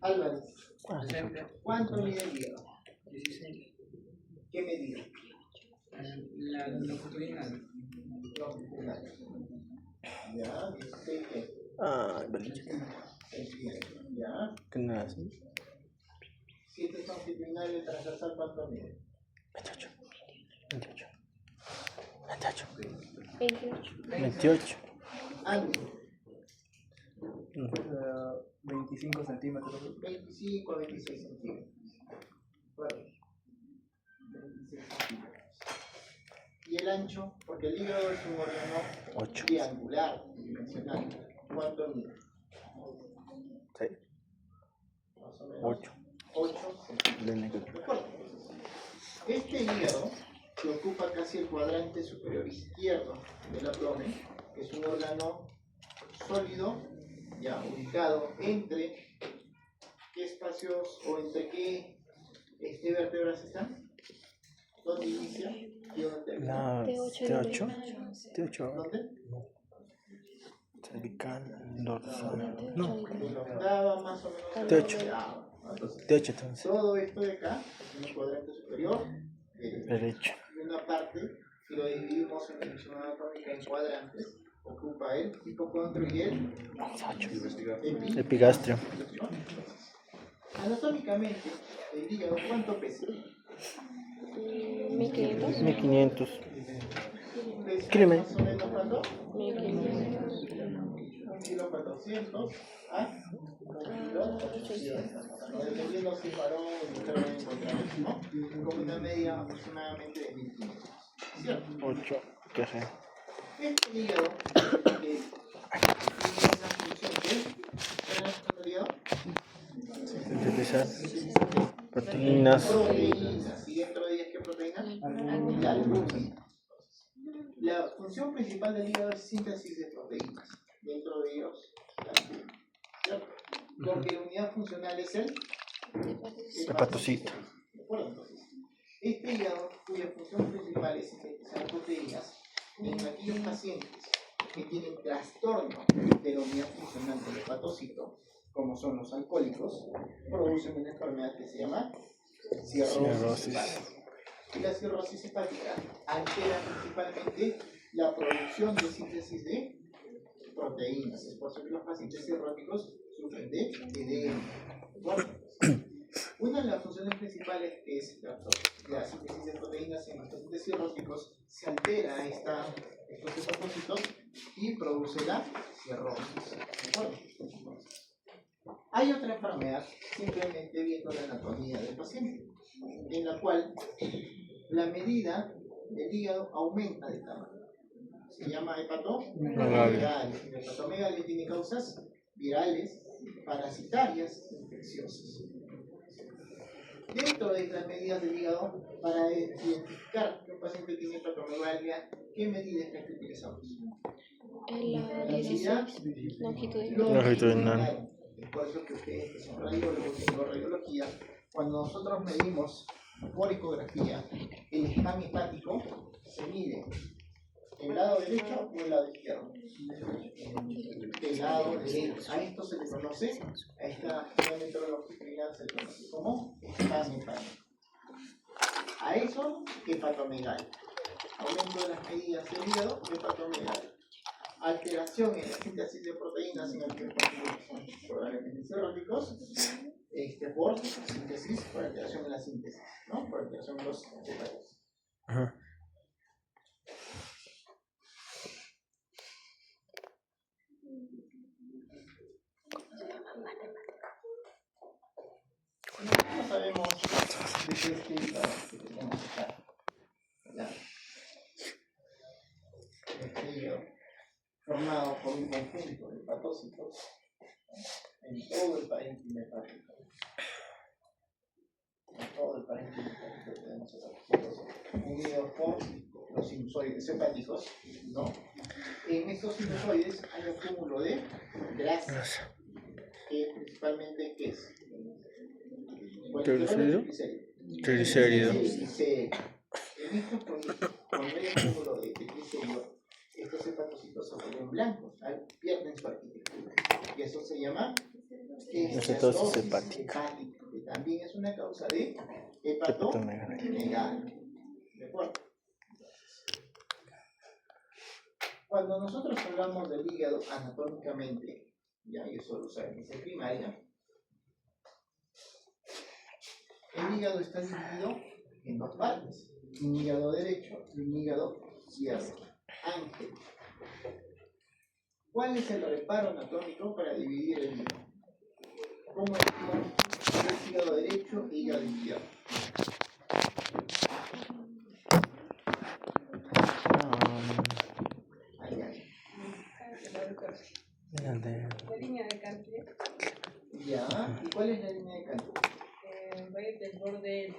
Álvaro, ¿cuánto mide el hígado? 16. ¿Qué medida? La longitudinal. Longitudinal. Ya, 16. Ya. ¿Qué no es? 7 longitudinales transversal, ¿cuánto mide? 28. 28. 28. 28. 28. Ángulo. 25 centímetros. 25 a 26 centímetros. Bueno, 26 centímetros. ¿Y el ancho? Porque el hígado es un órgano 8. triangular, dimensional. ¿Cuánto mide? 6. Más o menos. 8. 8 centímetros. Este hígado que ocupa casi el cuadrante superior izquierdo del abdomen, que es un órgano sólido, ya ubicado entre qué espacios o entre qué vértebras están. ¿Dónde inicia y dónde termina? T8. T8. ¿Dónde? Cervical, dorsal. No. En la octava más o menos. T8. Entonces, T8 entonces. todo esto de acá, en el cuadrante superior, Derecho. una parte, si lo dividimos en división anatómica en cuadrantes, ocupa el hipocondrio y el Epigastrio. ¿no? Anatómicamente, el hígado, ¿cuánto pesa? 1500. 1500. ¿Pesa Kilómetro. más o menos cuánto? 1500. 1.400 a 1.800. Dependiendo si varón o mujer van a encontrar eso, ¿no? Con una media aproximadamente de 1500. ¿Cierto? 8. ¿Qué sé? Este hígado tiene esa función ¿cuál es la función del hígado? Sintetizar proteínas. Proteínas. ¿Y dentro de ellas qué proteínas? La albúmina. La función principal del hígado es síntesis de proteínas. Dentro de ellos, la albúmina. ¿Cierto? Porque la unidad funcional es el Hepatocito. ¿De acuerdo? Entonces, este hígado, cuya función principal es sintetizar proteínas, en aquellos pacientes que tienen trastorno de la unidad funcional del hepatocito, como son los alcohólicos, producen una enfermedad que se llama cirrosis hepática. Y la cirrosis hepática altera principalmente la producción de síntesis de proteínas. Es por eso que los pacientes cirróticos sufren de edema. Una de las funciones principales que es la síntesis de proteínas en los pacientes cirróticos se altera estos hepatocitos y produce la cirrosis. ¿De acuerdo? Hay otra enfermedad, simplemente viendo la anatomía del paciente, en la cual la medida del hígado aumenta de tamaño. Se llama hepatomegalia. La hepatomegalia tiene causas virales, parasitarias, infecciosas. Dentro de las medidas del hígado, para identificar que un paciente tiene hepatomegalia, ¿qué medida es la que utilizamos? La 16. Longitudinal. Es por eso que ustedes que son radiólogos en radiología, cuando nosotros medimos por ecografía el scan hepático, se mide el lado derecho o el lado izquierdo. El lado derecho. A esto se le conoce, a esta diámetro longitudinal se le conoce como scan hepático. A eso, hepatomegalia. Aumento de las medidas del hígado, hepatomegalia. Alteración en la síntesis de proteínas en aquellos pacientes que son probablemente cirróticos, por síntesis, por alteración en la síntesis, ¿no? Por alteración en los hepáticos. No sabemos de qué es el hígado que tenemos acá. ¿Verdad? Este hígado formado por un conjunto de hepatocitos en todo el parénquima hepático. En todo el parénquima hepático tenemos hepatocitos unidos por los sinusoides hepáticos, ¿no? En estos sinusoides hay un cúmulo de grasas, que principalmente ¿qué es? Triglicérido. En estos productos, cuando hay un cúmulo de triglicéridos, estos hepatocitos se vuelven blancos, pierden su arquitectura. Y eso se llama Esteatosis hepática. que también es una causa de hepatomegalia. ¿De acuerdo? Cuando nosotros hablamos del hígado anatómicamente, ya y eso lo saben desde primaria, el hígado está dividido en dos partes, un hígado derecho y un hígado izquierdo. Ángel. ¿Cuál es el reparo anatómico para dividir el hígado? ¿Cómo es hígado derecho e hígado izquierdo? La línea de Cantle Ya, ¿y cuál es la línea de Cantle? va del borde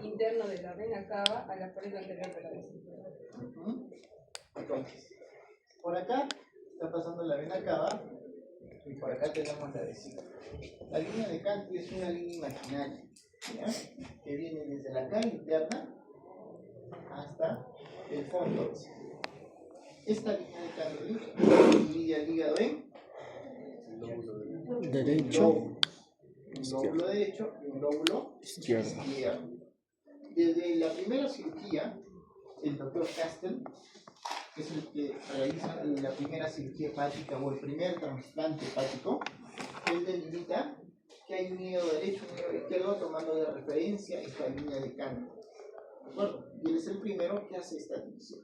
interno de la vena cava a la pared anterior de la vesícula. Entonces, por acá está pasando la vena cava y por acá tenemos la vesícula. La línea de Cantle es una línea imaginaria, ¿ya? Que viene desde la cara interna hasta el fondo. Esta línea de Cantle divide al hígado en Derecho, un lóbulo derecho y un lóbulo izquierdo. Desde la primera cirugía, el doctor Castel, que es el que realiza la primera cirugía hepática o el primer trasplante hepático, él delimita que hay un hígado derecho y un hígado izquierdo tomando de referencia esta línea de Cantle. ¿De acuerdo? Y él es el primero que hace esta división.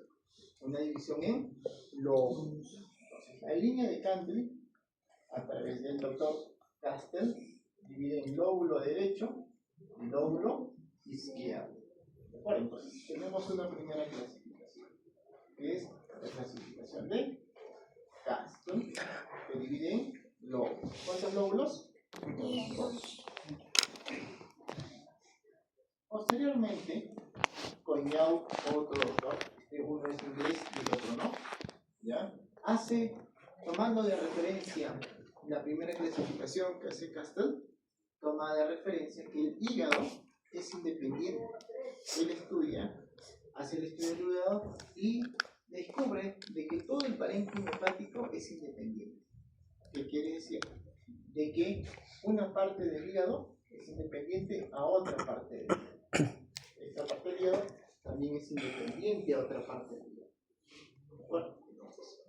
Una división en lóbulos. Entonces, la línea de Cantle, a través del doctor Castel, divide en lóbulo derecho y lóbulo izquierdo. Bueno, entonces tenemos una primera clasificación, que es la clasificación de Castel, que divide en lóbulos. ¿Cuántos lóbulos? Dos. Posteriormente, Coignau, otro doctor, uno es inglés y el otro no, ¿ya? Hace, tomando de referencia la primera clasificación que hace Castel, toma de referencia que el hígado es independiente. Él estudia, hace el estudio del hígado y descubre de que todo el parénquima hepático es independiente. ¿Qué quiere decir? De que una parte del hígado es independiente a otra parte del hígado. Esta parte del hígado también es independiente a otra parte del hígado. Bueno, entonces,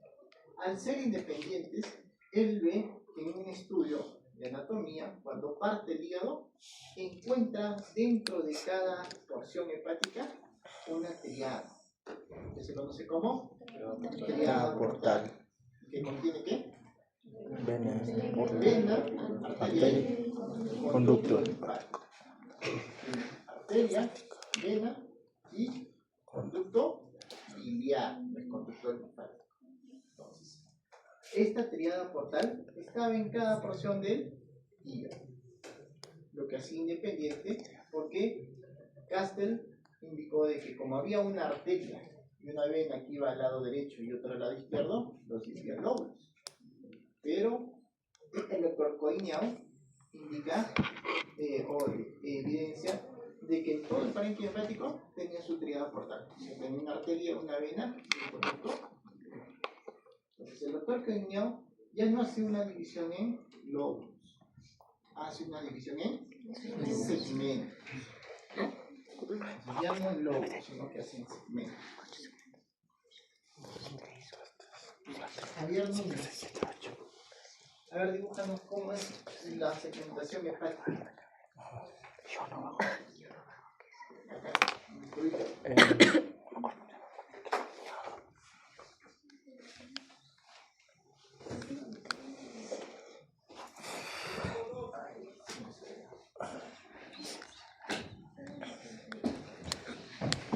al ser independientes, él ve que en un estudio de anatomía, cuando parte el hígado, encuentra dentro de cada porción hepática una triada, que se conoce como triada portal. ¿Que contiene qué? Vena, arteria y conducto linfático. Arteria, vena y conducto biliar, el conducto linfático. Entonces, esta triada portal estaba en cada porción del hígado, lo que hacía independiente, porque Castel indicó de que como había una arteria y una vena que iba al lado derecho y otra al lado izquierdo, los dividía lóbulos. Pero el doctor Coignau indica o evidencia de que todo el parénquima hepático tenía su triada portal. Tenía una arteria, una vena y un conducto. Entonces el doctor Coignau ya no hace una división en lóbulos, hace una división en segmentos. ¿No? Ya no en lóbulos, sino que hace en segmentos. Javier Núñez. A ver, dibújanos cómo es la segmentación hepática.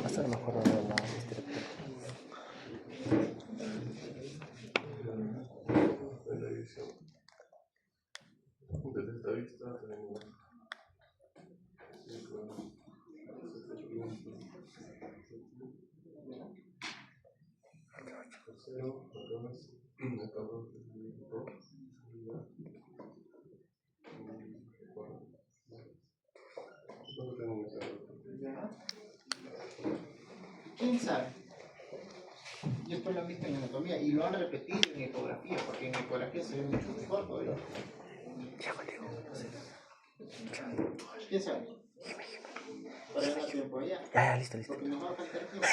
Hasta mejor la Desde esta vista tenemos tercero, patrones, ¿Quién sabe? Y esto lo han visto en anatomía y lo han repetido en ecografía, porque en ecografía se ve mucho mejor todavía. ¿Quién sabe? Para ganar tiempo ya. Ya, listo, listo. Porque nos va a faltar tiempo.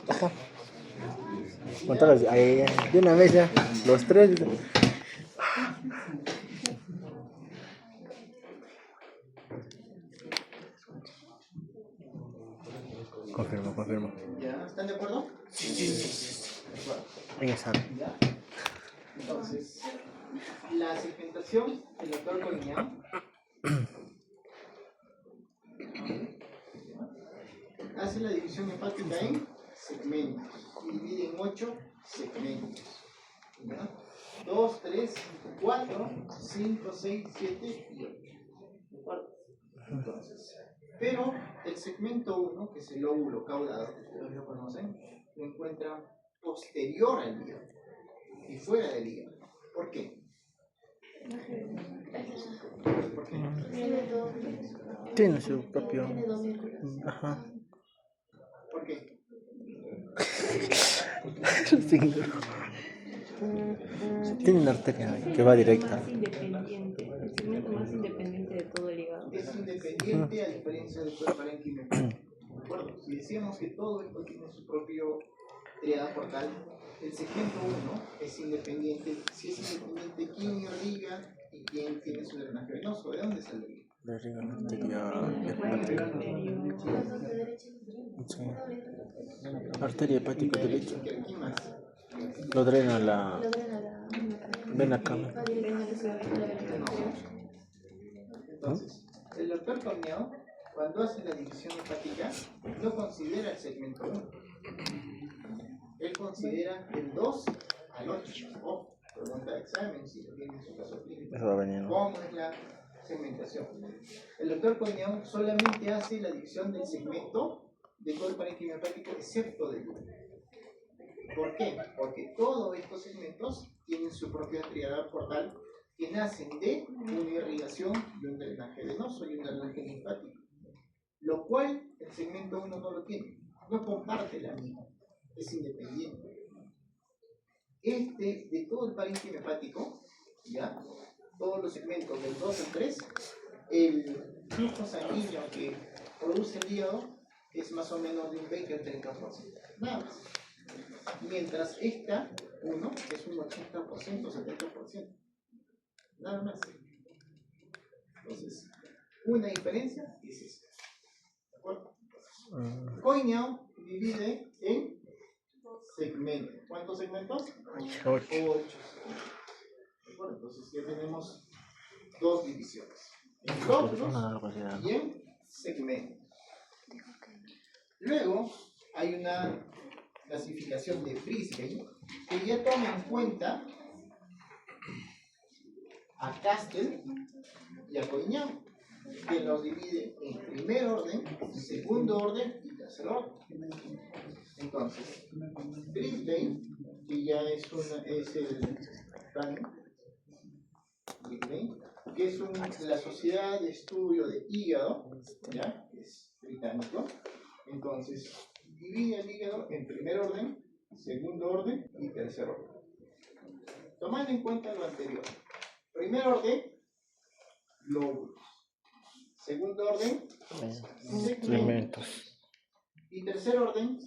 Ajá. Cuéntalas, ahí, de una vez ya, los tres. Confirmo, confirmo. ¿Ya? ¿Están de acuerdo? Sí. De acuerdo. Ahí está. ¿Ya? Entonces, la segmentación del doctor Colignán hace la división hepática en segmentos y divide en 8 segmentos. ¿Ya? 2, 3, 4, 5, 6, 7 y 8. ¿De acuerdo? Entonces, pero el segmento 1, que es el óvulo caudado, que ustedes lo conocen, lo encuentran posterior al hígado y fuera del hígado. ¿Por qué? ¿Por qué? Tiene su propio. Tiene dos círculos. Ajá. ¿Por qué? Sí. Tiene una arteria que va directa. Más independiente, el segmento más independiente de todo el hígado. Es independiente a diferencia del cuerpo parénquimo. ¿De acuerdo? Si decíamos que todo esto tiene su propio triada portal, el segmento 1 es independiente. Si es independiente, ¿quién irriga y quién tiene su drenaje venoso? ¿De dónde sale? La arteria sí. Arteria hepática derecha. ¿Quién más? Lo drena la vena cava. Entonces, el doctor Corneau, cuando hace la división hepática, no considera el segmento 1. Él considera el 2 al 8. Ojo, pregunta de examen, si lo tiene en su caso clínico. Eso va a venir, ¿no? ¿Cómo es la segmentación? El doctor Corneau solamente hace la división del segmento de todo el parénquima hepático, excepto del 1. ¿Por qué? Porque todos estos segmentos tienen su propia triada portal que nacen de una irrigación y un drenaje venoso y un drenaje linfático, lo cual el segmento 1 no lo tiene, no comparte la misma, es independiente. De todo el parénquima hepático, ¿ya? Todos los segmentos del 2 al 3, el flujo sanguíneo que produce el hígado es más o menos de un 20 al 30%, nada más. Mientras esta 1 es un 80%, 70%. Nada más. Entonces, una diferencia es esta. ¿De acuerdo? Coignau divide en segmentos. ¿Cuántos segmentos? 8 segmentos. ¿De acuerdo? Entonces ya tenemos dos divisiones. En glóbulos y en segmentos. Luego hay una clasificación de Brisbane que ya toma en cuenta a Castel y a Coignau, que los divide en primer orden, segundo orden y tercer orden. Entonces, Brisbane, que ya es el Brisbane, que es la Sociedad de Estudio de Hígado, ¿ya? Que es británico. Entonces, divide el hígado en primer orden, segundo orden y tercer orden. Tomando en cuenta lo anterior. Primer orden, lóbulos. Segundo orden, segmentos. Y tercer orden,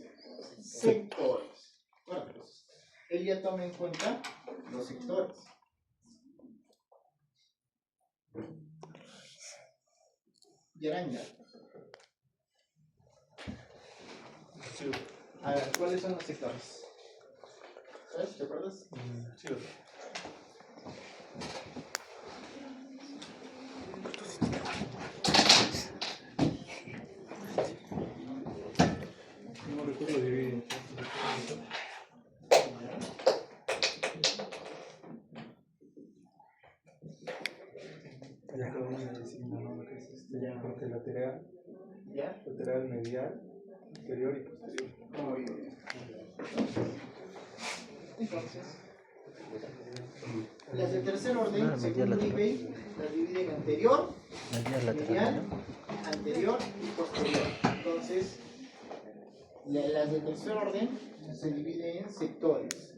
sectores. Bueno, pues, él ya toma en cuenta los sectores. Yaranga. A ver, ¿cuáles son los sectores? ¿Sabes? ¿Te acuerdas? Sí. No recuerdo dividir. Ya cada uno designa, ¿no? Lo que es corte lateral, ¿Ya? lateral medial, inferior y posterior. Muy bien. Entonces, las de tercer orden, según Brisbane, las dividen en anterior, medial anterior y posterior. Entonces, las de tercer orden se dividen en sectores.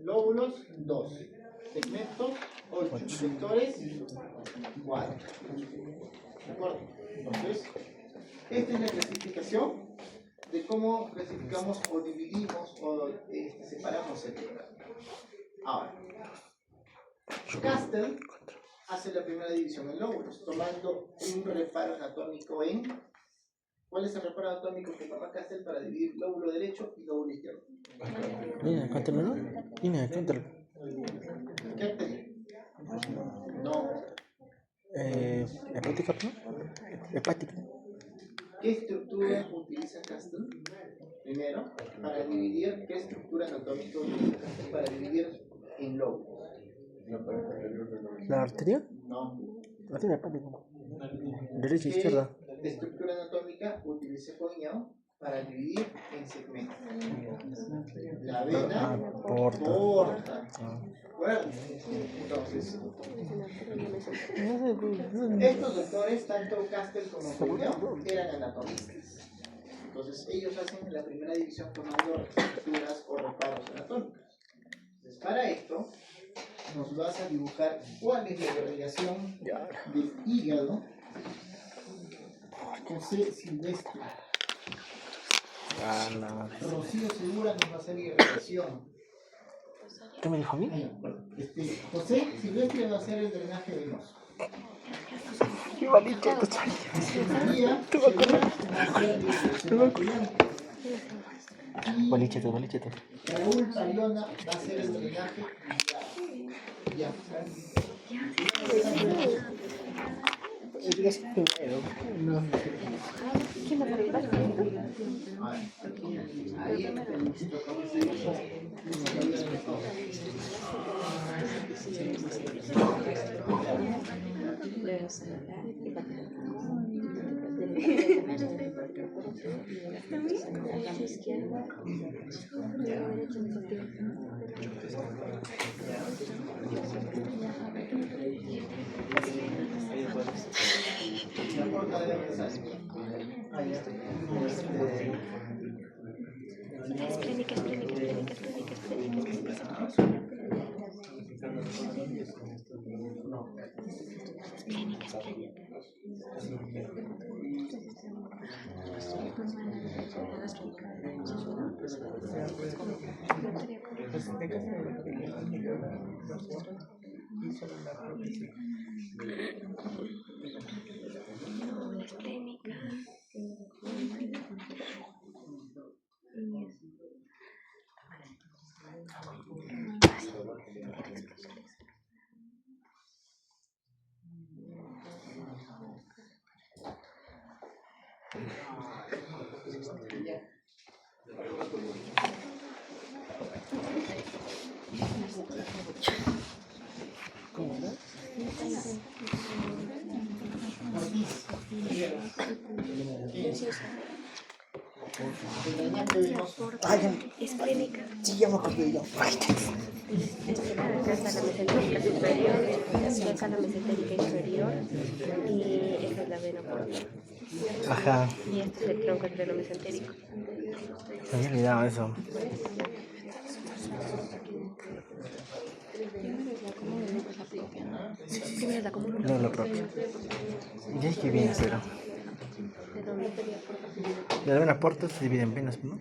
Lóbulos, 2. Segmentos, 8. Sectores, 4. ¿De acuerdo? Entonces, esta es la clasificación de cómo clasificamos o dividimos o separamos el cerebro. Ahora, Castel hace la primera división en lóbulos, tomando un reparo anatómico en... ¿Cuál es el reparo anatómico que toma Castel para dividir lóbulo derecho y lóbulo izquierdo? Mira, cántalo, ¿no? Mira, cántalo. ¿Qué? No. Hepática, ¿no? Hepática. ¿Qué estructura utiliza Castel? Primero, para dividir, ¿qué estructura anatómica utiliza Castel para dividir en lóbulos? ¿La arteria? No. La arteria hepática. Derecha e izquierda. ¿Qué estructura anatómica utiliza Fognino para dividir en segmentos? La vena porta. ¿De acuerdo? Entonces, estos doctores, tanto Castel como Fognino, eran anatomistas. Entonces, ellos hacen la primera división tomando estructuras o reparos anatómicos. Entonces, para esto, nos vas a dibujar cuál es la irrigación del hígado. José Silvestre. Rocío Segura nos va a hacer irrigación. ¿Qué me dijo a mí? José Silvestre va a hacer el drenaje venoso. ¡Qué bonito! Bolichetos, bolichetos. Raúl Paliona va a hacer el drenaje ya. ¿Quién va a participar? Es clínica. Es clínica. Sí, ya me acordé yo. Acá está la mesentérica superior, acá está la mesentérica inferior y esta es la vena porta. Ajá. Y este es el tronco entre lo mesentérico. Me había olvidado eso. Primero la común. No lo propio. Ya es que viene, pero. Las venas portas se dividen en venas, ¿no?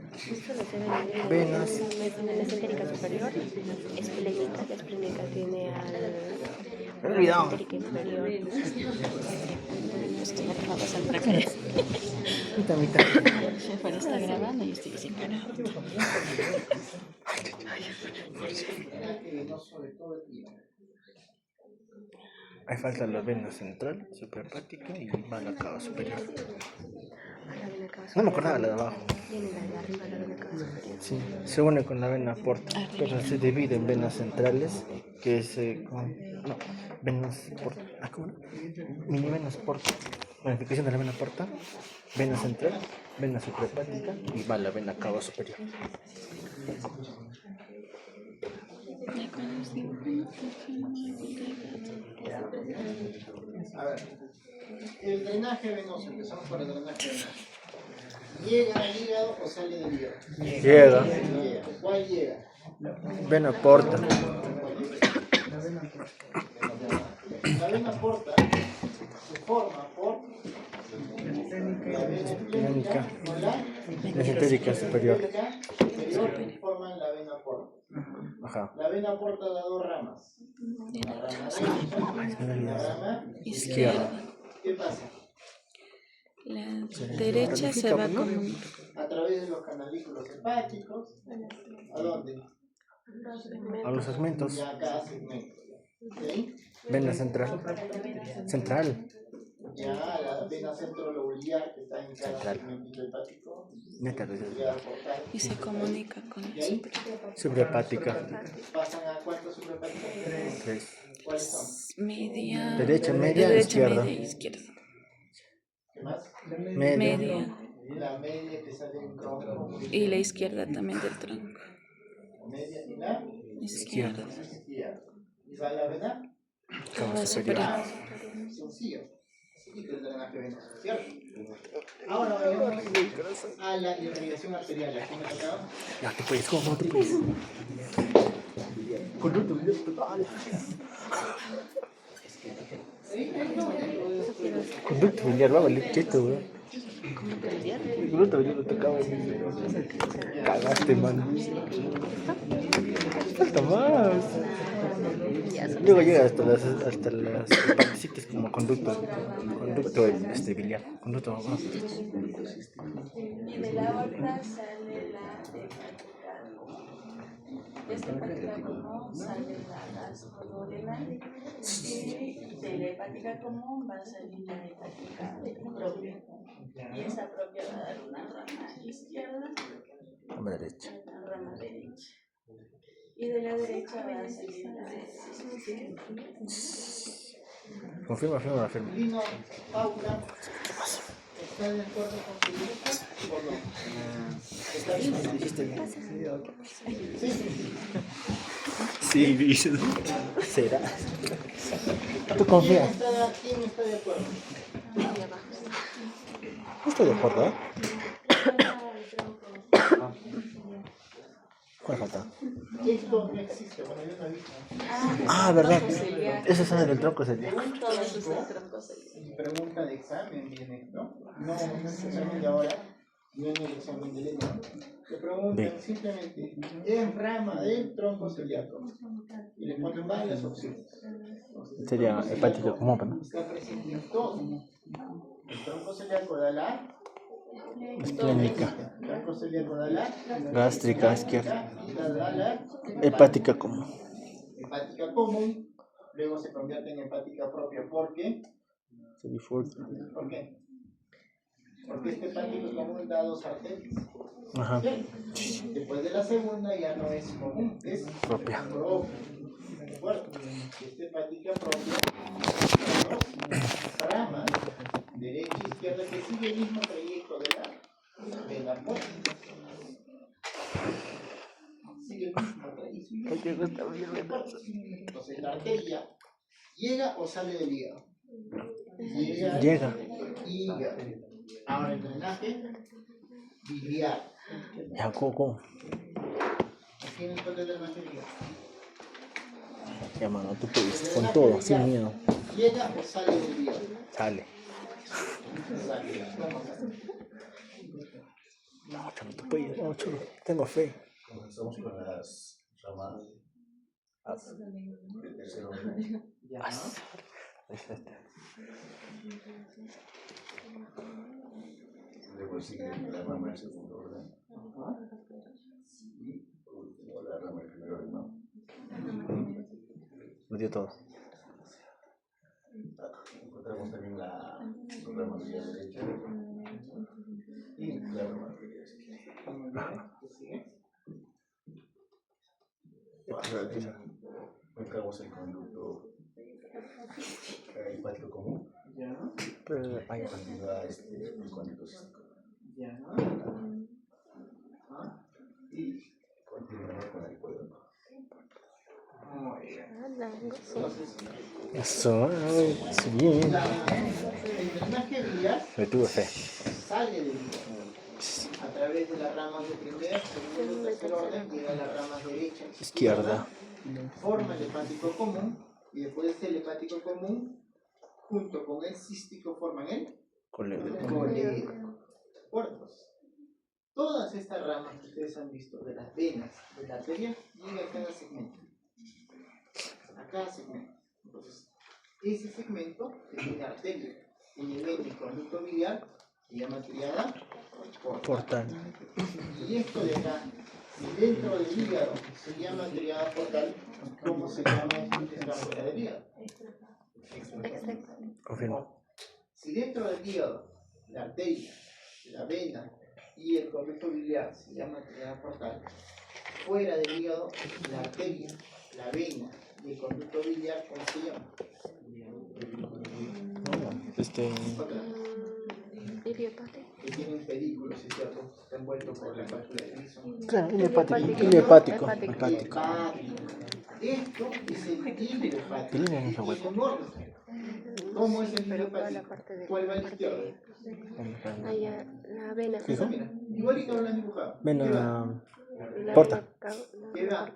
Venas. La mesentérica superior es esplénica, la esplénica tiene al... Me he olvidado. Mesentérica inferior. Estoy acabando de saltar cara. Mitad. Jefa está grabando y estoy sin cara. Ahí falta la vena central, suprahepática y va a la cava superior. No me acordaba la de abajo. Viene la de arriba, la vena cava superior. Sí, se une con la vena porta, pero se divide en venas centrales, que es no, venas porta, ¿cómo no? Mini venas porta, magnificación de la vena porta, vena central, vena suprahepática y va a la vena cava superior. A ver, el drenaje venoso, empezamos por el drenaje venoso. ¿Llega al hígado o sale del hígado? Llega. ¿Cuál llega? Vena porta. La vena porta se forma por la vena epidémica o la Mesentérica superior. superior forman la vena porta. Ajá. La vena porta da dos ramas. La rama derecha y la rama Izquierda. ¿Qué pasa? La derecha se va como A través de los canalículos hepáticos. ¿A dónde? A los segmentos. Ya a cada segmento. ¿Ok? Vena central. Central. Ya la vena centrolobular que está en cada segmento hepático. Neta, Llega a cortar. y se comunica con Y la ahí subrahepática. pasan a cuántas subrahepáticas. Tres. ¿Cuáles son? media, Derecha, media, izquierda. media, izquierda. ¿Qué más? Media. Media La media que sale en tronco. y la izquierda también del tronco. La media y la Izquierda. izquierda. ¿Y va la vena? Cama superior. Sencillo. Y el drenaje venoso, ¿cierto? Ahora vayamos a la irrigación arterial. ¿A quién me tocaba? Ya tú puedes, ¿cómo tú puedes? Conducto biliar. Conducto biliar, va a valer cheto, güey. Conducto biliar lo tocaba. Cagaste, mano. Falta más. Luego llega hasta las partecitas como conducto biliar. Conducto, vamos. Y de la aorta sale la hepática común. De esta hepática común sale la gastroduodenal. Y de la hepática común va a salir la hepática propia. Y esa propia va a dar una rama izquierda Rama derecha. y una rama derecha. Y de la derecha va a salir la Confirma. Lino, Paula, ¿está de acuerdo con su grupo o no? ¿Está bien? Dijiste bien. Sí. Sí, dice. ¿Será? ¿Tú confías? ¿Quién está de acuerdo? No estoy de acuerdo, ¿eh? ¿Cuál falta? Esto no existe, bueno, yo no he visto. Ah, verdad. Eso sale del tronco celíaco. Y pregunta de examen viene, ¿no? No en el examen de ahora, no en el examen de lengua. Te preguntan simplemente, es rama del tronco celíaco. Y le ponen varias opciones. Sería hepática común, ¿no? Está presente en todo. El tronco celíaco da la Clínica. el tronco celíaco da la Gástrica izquierda. y da la Hepática común. hepática común. Luego se convierte en hepática propia. ¿Por qué? Se bifurca. ¿Por qué? Porque este hepático común da dos arterias. Ajá. Después de la segunda ya no es común, es Propia. ¿De acuerdo? Esta hepática propia da dos ramas, derecha e izquierda, que sigue el mismo trayecto de la porta. Sigue el mismo trayecto. Entonces la arteria llega o sale del hígado. Llega. Hígado. Ahora el drenaje biliar. Ya, ¿cómo? Aquí en el cual del drenaje biliar. Ya, mano, tú puedes. Con todo, sin miedo. ¿Llega o sale del hígado? Sale. Sale. ¿Cómo sale? No, chalo, tú puedes. No, chalo. Tengo fe. Comenzamos con las ramas. El tercero. Ya. Es este. Luego sigue la rama del segundo orden. Y por último la rama del primer orden, ¿no? Lo dio todo. Encontramos también la rama de la derecha y la rama de la izquierda. ¿Qué sigue? Encontramos el conducto hepático común. Ya. Pero, vaya. Continúa el conducto cístico. Ya. Y Y continuamos con el cuerpo. Entonces, Eso, ay, sí, bien. el drenaje biliar Me tuve fe. sale del hígado a través de las ramas de primer, segundo, tercer orden, llega a las ramas derecha, Izquierda. forma el hepático común y después del hepático común junto con el cístico forman el coledoco. Puertos. Todas estas ramas que ustedes han visto de las venas, de la arteria, llega a cada segmento. A cada segmento. Entonces, ese segmento que tiene arteria, tiene vena y conducto biliar, se llama triada portal. Y esto de acá, si dentro del hígado se llama triada portal, ¿cómo se llama esta fuera del hígado? Confirmo. Si dentro del hígado, la arteria, la vena y el conducto biliar se llama triada portal, fuera del hígado, la arteria, la vena y el conducto biliar, ¿cómo se llama? Otra. Que tiene un pedículo, ¿sí es cierto? Está envuelto por la cápsula de Grissom. Claro, un hepático. Hepático. Esto es el hilo hepático. ¿Qué línea es ese Es hueco? un órgano. ¿Cómo es el hilo hepático? ¿Cuál va a la izquierda? Allá, la vena. ¿Qué Esa, mira, igualito lo han dibujado. Vena. ¿Qué va? La Porta. ¿Qué va?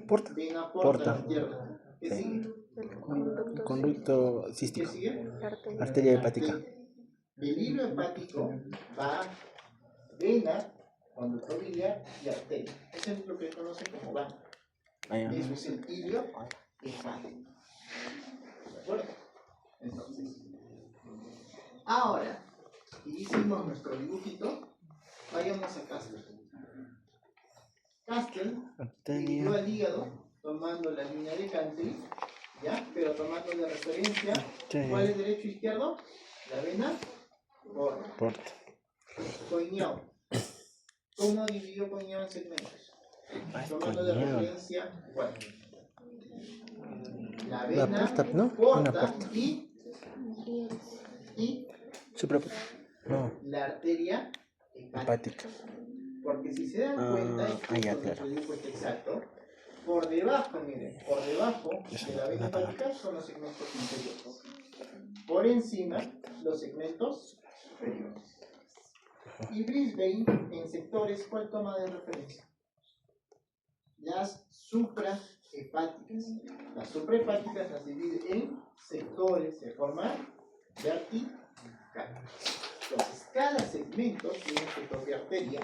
Porta. Vena Porta. porta a la izquierda. ¿Qué Sí. sigue? Conducto ¿Qué cístico. sigue? Arteria hepática. Del hilo hepático va vena, conducto biliar y arteria. Eso es lo que se conoce como vena. Eso es el hilo hepático. ¿De acuerdo? Entonces, ahora que hicimos nuestro dibujito, vayamos a Castel. Castel dividió al hígado tomando la línea de Cantley, ¿ya? Pero tomando de referencia, ¿cuál es derecho e izquierdo? La vena porta. Coiñao. ¿Cómo dividió Coiñao en segmentos? Tomando de referencia, ¿cuál? La vena, Una porta, ¿no? porta Una porta. y No, la arteria hepática. Porque si se dan cuenta, ya, nuestro claro. dibujo está exacto, por debajo, miren, por debajo de la vena hepática son los segmentos inferiores. Por encima, los segmentos superiores. Y Brisbane, en sectores, ¿cuál toma de referencia? Las suprahepáticas. Las suprahepáticas las divide en sectores de forma vertical. Entonces, cada segmento tiene su propia arteria,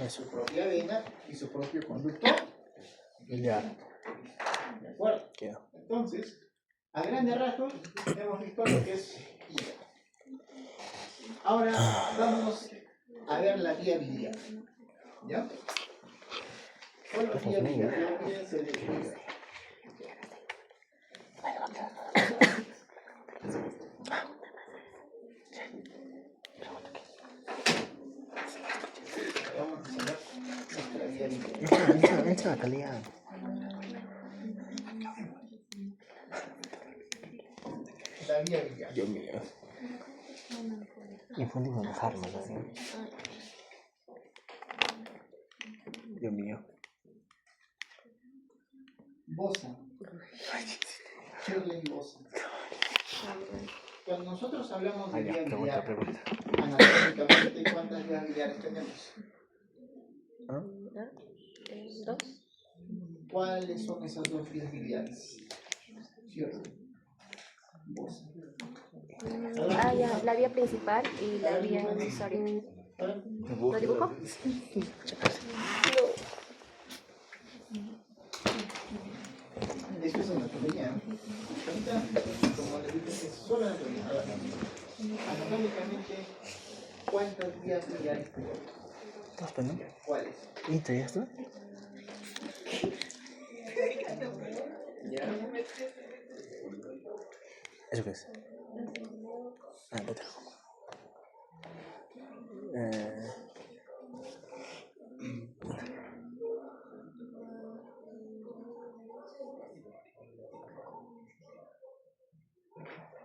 su propia vena y su propio conducto biliar. ¿De acuerdo? Entonces, a grandes rasgos, hemos visto lo que es hígado. Ahora vamos a ver la vía biliar. ¿Ya? ¿Cuál es la vía biliar? Olvídense del hígado. Vamos a ver nuestra vía biliar. Entra, calidad. La vía biliar. Dios mío. Infundimos las armas así. Dios mío. Bosa. Shirley Bosa. Cuando nosotros hablamos de vía biliar, anatómicamente, ¿cuántas vías biliares tenemos? ¿Dos? ¿Cuáles son esas dos vías biliares? Shirley Bosa. Ya, la vía principal y la vía accesoria. ¿Lo dibujo? Esto es anatomía. Ahorita, como les dije, es solo anatomía. Anatómicamente, ¿cuántas vías biliares tenemos? ¿Cuáles? ¿Y traías esto? ¿Ya? ¿Eso qué es? Lo tengo.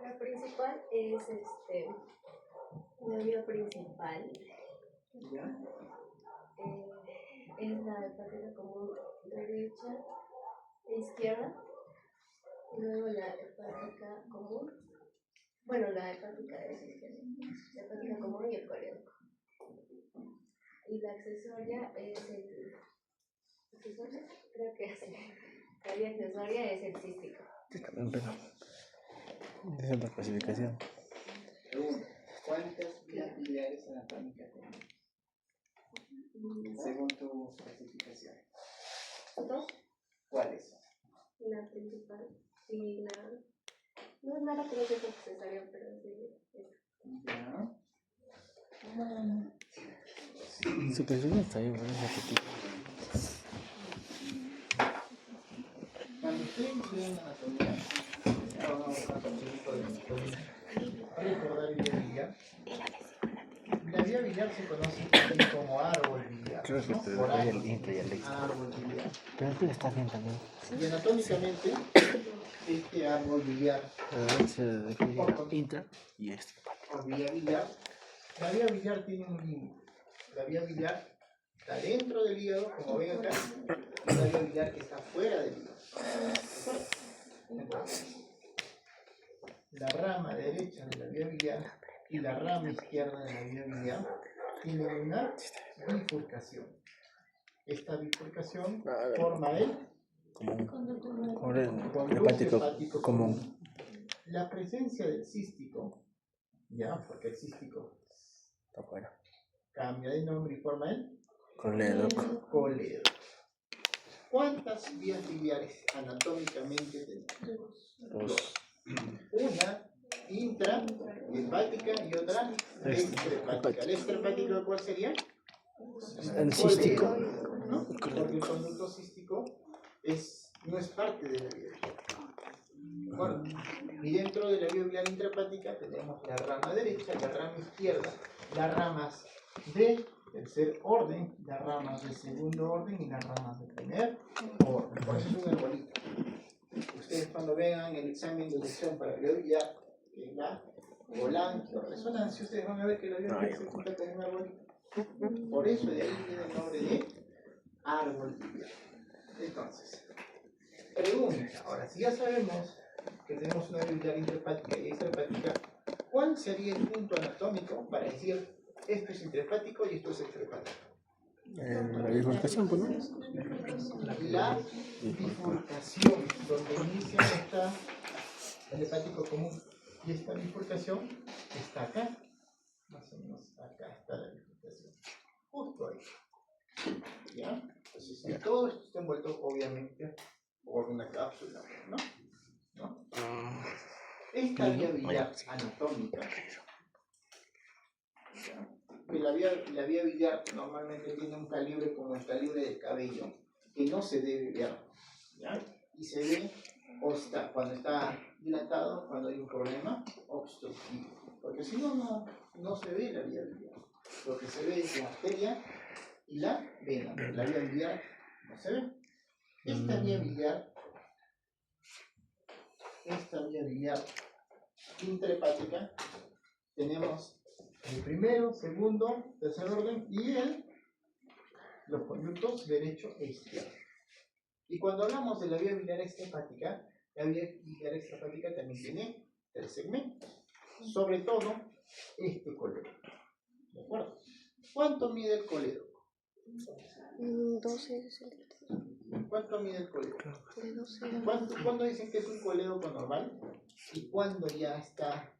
La principal es la vía principal. ¿Ya? Es la hepática común derecha e izquierda. Luego la hepática común. Bueno, la hepática es la hepática común y el colédoco. Y la accesoria es el... ¿Accesoria? Creo que sí. La vía accesoria es el cístico. Sí, también, pero esa es la clasificación. Pregunta, ¿cuántas vías biliares anatómicas tenemos? Según tu clasificación. ¿Dos? ¿Cuáles? La principal y la... No es nada que no sea necesario, pero sí. Ya. Su clasificación está bien, bueno, es repetir. Cuando ustedes estudian anatomía, vamos a hacer un poquito de anatomía. Recordar vía biliar. La vía biliar se conoce también como árbol biliar. Creo que ¿no? te Por doy ahí, el intro y el extra. árbol biliar. Pero tú estás bien también. Y anatómicamente, este árbol biliar Se define intra y extra. o vía biliar, la vía biliar tiene un límite. La vía biliar está dentro del hígado, como ven acá, y la vía biliar que está fuera del hígado. Entonces, la rama derecha de la vía biliar y la rama izquierda de la vía biliar tienen una bifurcación. Esta bifurcación forma el conducto hepático común. La presencia del cístico, ya, porque el cístico Está afuera. cambia de nombre y forma el Colédoco. coledo. ¿Cuántas vías biliares anatómicamente tenemos? Dos. Una intrahepática y otra extrahepática. ¿El extrahepático cuál sería? El cístico. ¿No? Porque el conducto cístico no es parte de la vía biliar. Bueno, y dentro de la vía biliar intrahepática tenemos la rama derecha, la rama izquierda, las ramas de tercer orden, las ramas de segundo orden y las ramas de primer orden. Por eso es un arbolito. Ustedes cuando vean el examen de elección para la vía biliar, que es la volante o resonancia, ustedes van a ver que la vía biliar se junta con un arbolito. Por eso de ahí viene el nombre de árbol biliar. Entonces, pregunta, ahora si ya sabemos que tenemos una vía biliar intrahepática y extrahepática, ¿cuál sería el punto anatómico para decir esto es intrahepático y esto es extrahepático? La bifurcación, pues, ¿no? La bifurcación, donde inicia el hepático común. Y esta bifurcación está acá. Más o menos acá está la bifurcación. Justo ahí. ¿Ya? Entonces, y todo esto está envuelto, obviamente, por una cápsula, ¿no? Esta vía biliar anatómica, ¿ya? Que la vía biliar normalmente tiene un calibre como el calibre del cabello, que no se debe ver, ¿ya? Y se ve cuando está dilatado, cuando hay un problema obstructivo, porque si no, no se ve la vía biliar. Lo que se ve es la arteria y la vena, pero la vía biliar no se ve. Esta vía biliar intrahepática, tenemos el primero, segundo, tercer orden y los conductos derecho e izquierdo. Y cuando hablamos de la vía biliar extrahepática, la vía biliar extrahepática también tiene 3 segmentos, sobre todo este colédoco. ¿De acuerdo? ¿Cuánto mide el colédoco? 12 centímetros. ¿Cuánto mide el colédoco? De 12 ¿Cuándo dicen que es un colédoco normal? ¿Y cuándo ya está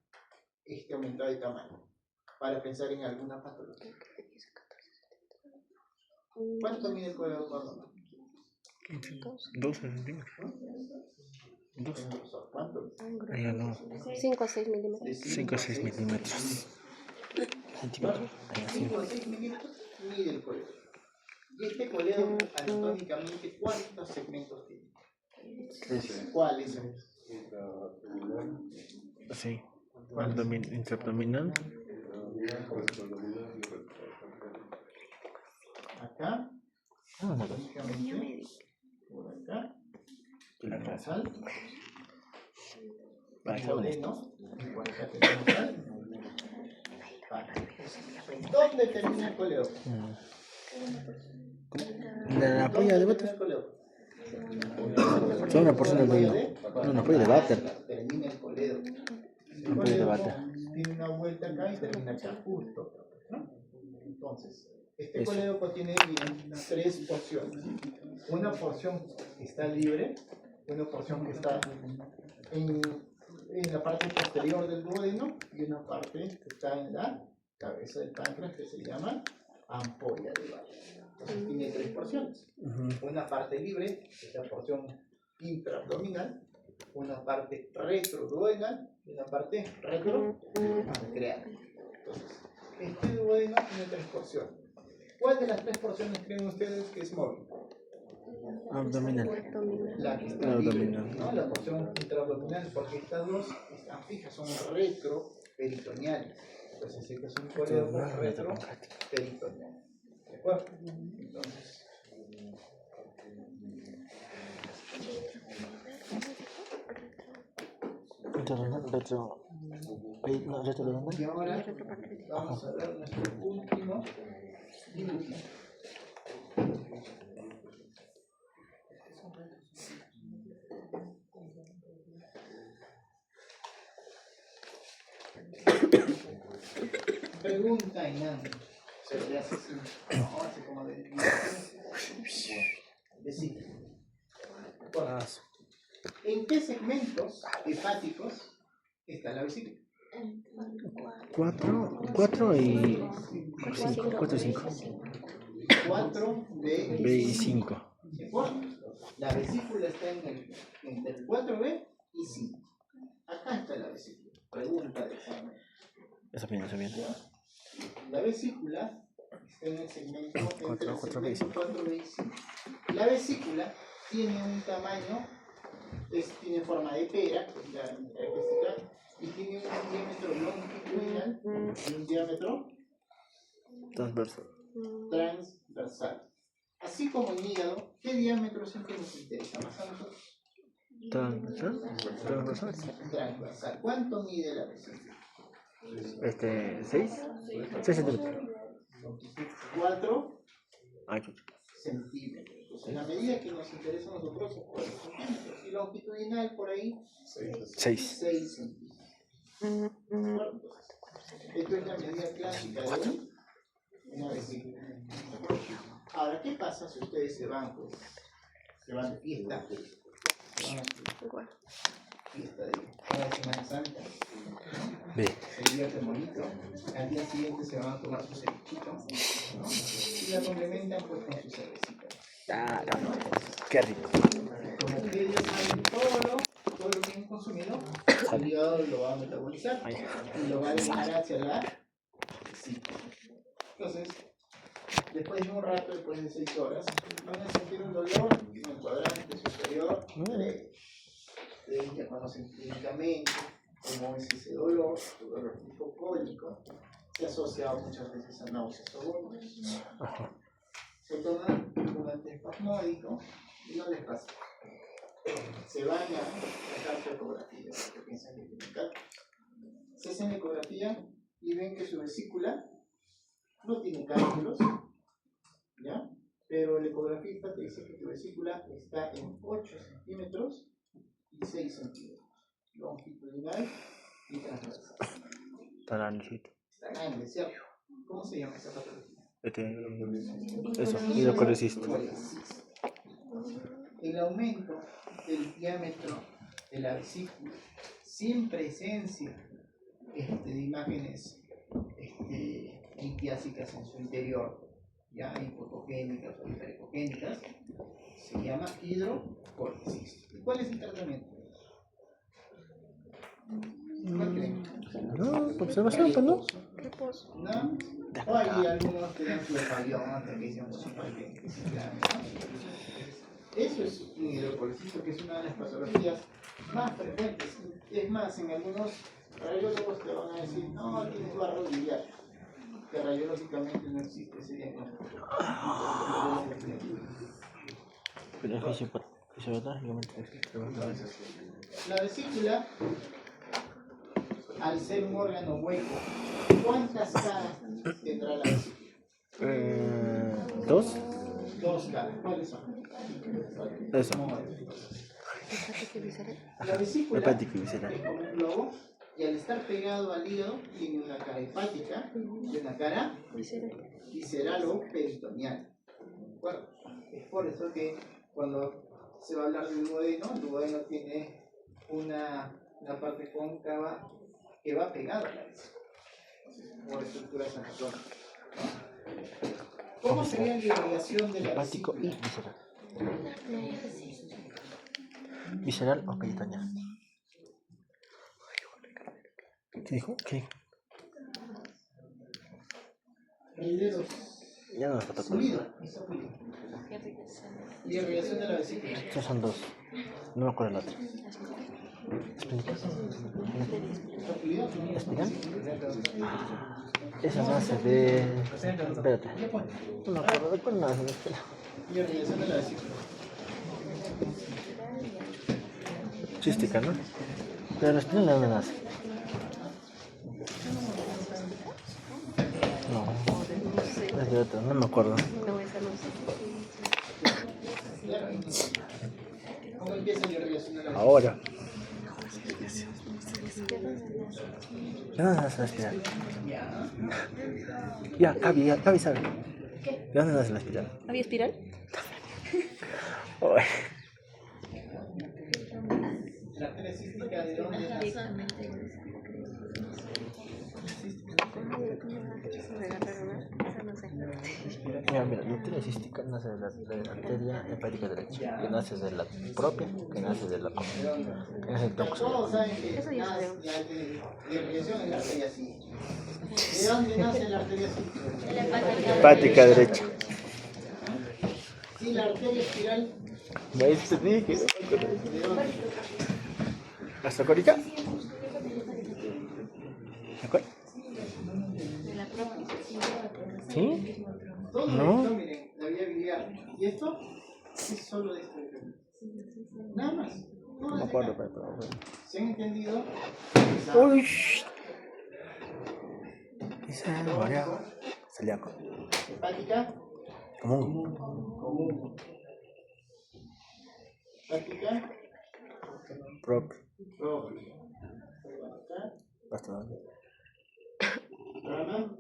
aumentado de tamaño? Para pensar en alguna patología. ¿Cuánto mide el colédoco normal? 12 centímetros. ¿Cuánto? Ya no. 5 a 6 milímetros. De 5 a 6 milímetros. Centímetros. 5 a 6 milímetros mide el colédoco. Y este colédoco anatómicamente, ¿cuántos segmentos tiene? ¿Cuáles? Sí. Intraabdominal. Acá, No, no. anatómicamente, por acá, la nasal, el duodeno, y por acá tenemos al páncreas. ¿Dónde termina el colédoco? La polla de ¿Dónde botas. termina el colédoco? Son una porción del La polla duodeno. No, no puede debatir. Termina el coledo. El No puede coledo debatir. tiene una vuelta acá y termina acá justo, ¿no? Entonces, este Eso. coledo tiene tres porciones. Una porción que está libre, una porción que está en la parte posterior del duodeno y una parte que está en la cabeza del páncreas que se llama ampolla de Barrett. Entonces tiene tres porciones. Una parte libre, que es la porción intraabdominal, una parte retroduodenal y una parte retropancreal. Entonces, este duodeno tiene tres porciones. ¿Cuál de las tres porciones creen ustedes que es móvil? Abdominal. La que está libre, Abdominal. ¿no? La porción intraabdominal, porque estas dos están fijas, son retroperitoneales. Entonces, este es un coledo retroperitoneal. ¿De acuerdo? Entonces, y ahora vamos a ver nuestro último dibujito. Pregunta en hambre. Se le hace así. No, hace como de decir. ¿En qué segmentos hepáticos está la vesícula? 4 y 5. 4 y 5. 4, B B y 5. ¿De acuerdo? La vesícula está entre el 4B y 5. Acá está la vesícula. Pregunta de examen. Eso viene, eso viene. La vesícula está en el segmento entre el 4B y segmento 5. 4B y 5. La vesícula tiene un tamaño, tiene forma de pera, que es la característica, y tiene un diámetro longitudinal y un diámetro transversal. Así como el hígado, ¿qué diámetro siempre nos interesa más a nosotros? Transversal. ¿Cuánto mide la vesícula? 6 centímetros. 4 Ay, centímetros. Entonces, la medida que nos interesa a nosotros es 4 centímetros. Y longitudinal por ahí, 6. 6 centímetros. Entonces, esto es la medida clásica de una vesícula. Ahora, ¿qué pasa si ustedes se van de fiesta? Fiesta de Semana Santa. Se divierten bonito. Al día siguiente se van a tomar su cevichito, ¿no? Y la complementan pues con su cervecita. Qué rico. Como ustedes ya saben, todo lo que han consumido, el hígado lo va a metabolizar y lo va a llevar hacia la vesícula. Entonces, después de un rato, después de 6 horas, van a sentir un dolor en el cuadrante superior derecho. Ustedes ya conocen clínicamente cómo es ese dolor tipo cólico, se asocia muchas veces a náuseas o vómitos. Se toman un antiespasmódico y no les pasa. Se van a sacar su ecografía, porque piensan que tienen cálculo. Se hacen la ecografía y ven que su vesícula no tiene cálculos, ¿ya? Pero el ecografista te dice que tu vesícula está en 8 centímetros y 6 centímetros, longitudinal y transversal. Está grandecito. Está grande, ¿cierto? ¿Cómo se llama esa patología? Eso, hidrocolecista. El aumento del diámetro de la vesícula sin presencia de imágenes litiásicas en su interior, ya hipotogénicas o hipericogénicas, se llama hidrocolecista. ¿Y cuál es el tratamiento? ¿Cuál creen? No, observación, pues no. ¿No? O hay algunos que dan su avión hasta que dicen super bien. Eso es un hidrocolecista, que es una de las patologías más frecuentes. Es más, en algunos radiólogos te van a decir, no, tienes barro biliar, que radiológicamente no existe ese diagnóstico. Pero es fisiopatológicamente. La vesícula, al ser un órgano hueco, ¿cuántas caras tendrá la vesícula? 2. 2 caras. ¿Cuáles son? Eso. La vesícula Hepático y visceral. es como un globo y al estar pegado al hígado tiene una cara hepática y una cara visceral o peritoneal. ¿De acuerdo? Es por eso que cuando se va a hablar del duodeno, el duodeno tiene una parte cóncava que va pegada a la vesícula. Por estructuras anatómicas. ¿Cómo sería la irrigación de la Hepático y vesícula? visceral. Visceral o peritoneal. ¿Qué dijo? ¿Qué? Primero, Ya no me falta. fluido. Y irrigación de la vesícula. Estos son dos. No me acuerdo el otro. ¿Espiral? ¿Espiral? Esa nace de... Espérate. No me acuerdo de cuál nace. Espera. Y irrigación de la vesícula. Cística, ¿no? Pero la espiral, ¿de dónde nace? No. Es de otro, no me acuerdo. No, esa no sé. ¿Cómo empieza la irrigación de la vesícula? Ahora. ¿De dónde nace la espiral? Ya, Gaby sabe. ¿De dónde nace la espiral? ¿Había espiral? Ay. La arteria cística de dónde nace. Mira, la arteria cística nace de la arteria hepática derecha, que nace de la propia, que nace de la común, que nace del tronco cerebral. Todos saben que la irrigación en la arteria cística. ¿De dónde nace la arteria cística? Hepática derecha. Sí, la arteria espiral. Maestro, dije, ¿De dónde? ¿hasta ahorita? ¿De acuerdo? ¿Sí? Todo No. esto, miren, la vía biliar. ¿Y esto? Es solo de esto. Nada más. Todo No me desde acuerdo, acá. pero... ¿Se han entendido? Uy. Esa es María. Celíaco. Hepática. Común. Común. Hepática. Propio. Propia. ¿Hasta dónde? Rama.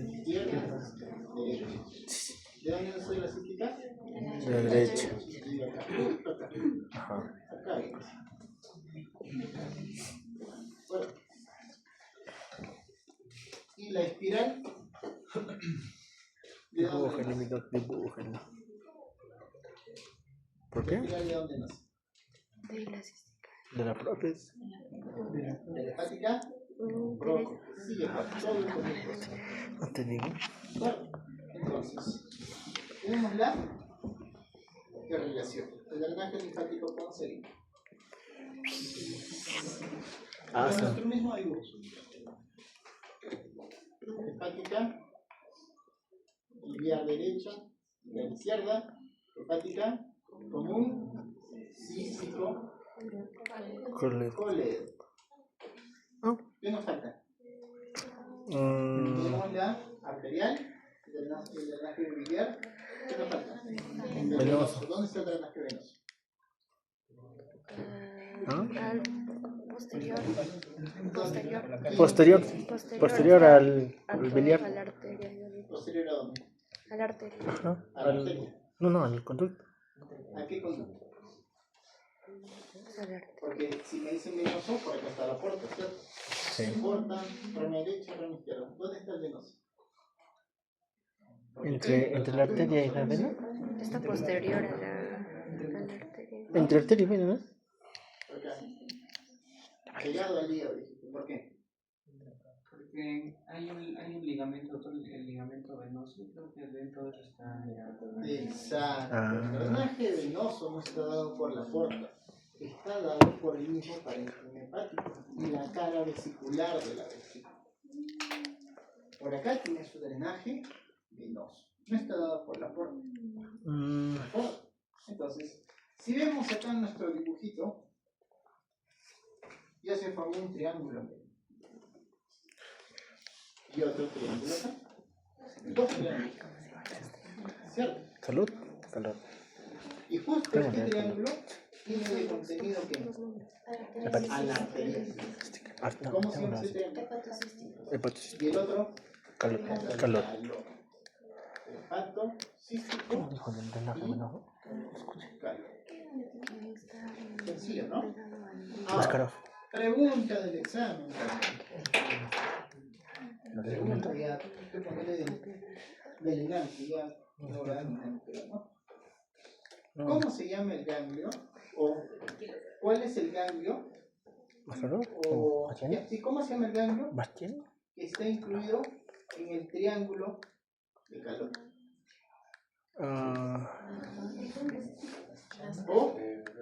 Izquierda. Derecha. ¿De dónde nace la cística? De la derecha. De acá. Acá. Ajá. Acá. Bueno. ¿Y la espiral? ¿De dónde Dibújenlo, nace? mi doc, dibújenlo. ¿Por ¿La qué? espiral de dónde nace? De la propia. ¿De la hepática? Propia. Sigue todo el conjunto. No te digo. Bueno, entonces, tenemos la irrigación. El drenaje linfático, ¿cómo sería? Ah, Con sí. nuestro mismo dibujo. Hepática, biliar derecha, biliar izquierda, hepática, común, cístico, Correcto. coledo. Ah. ¿Qué nos falta? Mm, Tenemos la arterial, el drenaje biliar. ¿Qué nos falta? Venoso. ¿Dónde está el drenaje venoso? ¿ah? Posterior. Posterior al biliar. A la arteria. ¿Posterior a dónde? A la arteria. Ajá. A la arteria. No, al conducto. ¿A qué conducto? A la arteria. Porque si me dicen venoso, por acá está la porta, ¿cierto? Sí. Porta, rama derecha, rama izquierda. ¿Dónde está el venoso? Entre la arteria y la vena. Está posterior a la arteria. Entre arteria y vena, ¿no? Acá. Pegado al hígado, dijiste. ¿Por qué? Porque hay un ligamento, todo el ligamento venoso, creo que dentro de eso está ya. Exacto. Ah. El drenaje venoso no está dado por la porta. Está dado por el mismo parénquima hepático y la cara vesicular de la vesícula. Por acá tiene su drenaje venoso. No está dado por la porta. ¿De acuerdo? Entonces, si vemos acá en nuestro dibujito, ya se formó un triángulo. Y otro triángulo acá. Dos triángulos. ¿Cierto? Salud. Salud. Y justo este triángulo tiene de contenido que a la arteria. ¿Cómo se llama ese triángulo? Hepatosis. Y el otro, Calor. hepato cístico ¿Cómo dijo el drenaje venoso? calor. Sencillo, ¿no? Mascarov. Pregunta del examen. ¿Lo de Pregunta alimento? ya, te ponerle de elegante, ya no la dan, ¿no? No. ¿Cómo se llama el ganglio? ¿O cuál es el ganglio? ¿Mascarov? O, ¿Bastiani? sí, ¿cómo se llama el ganglio? ¿Bastiani? Que está incluido en el triángulo de calor. O,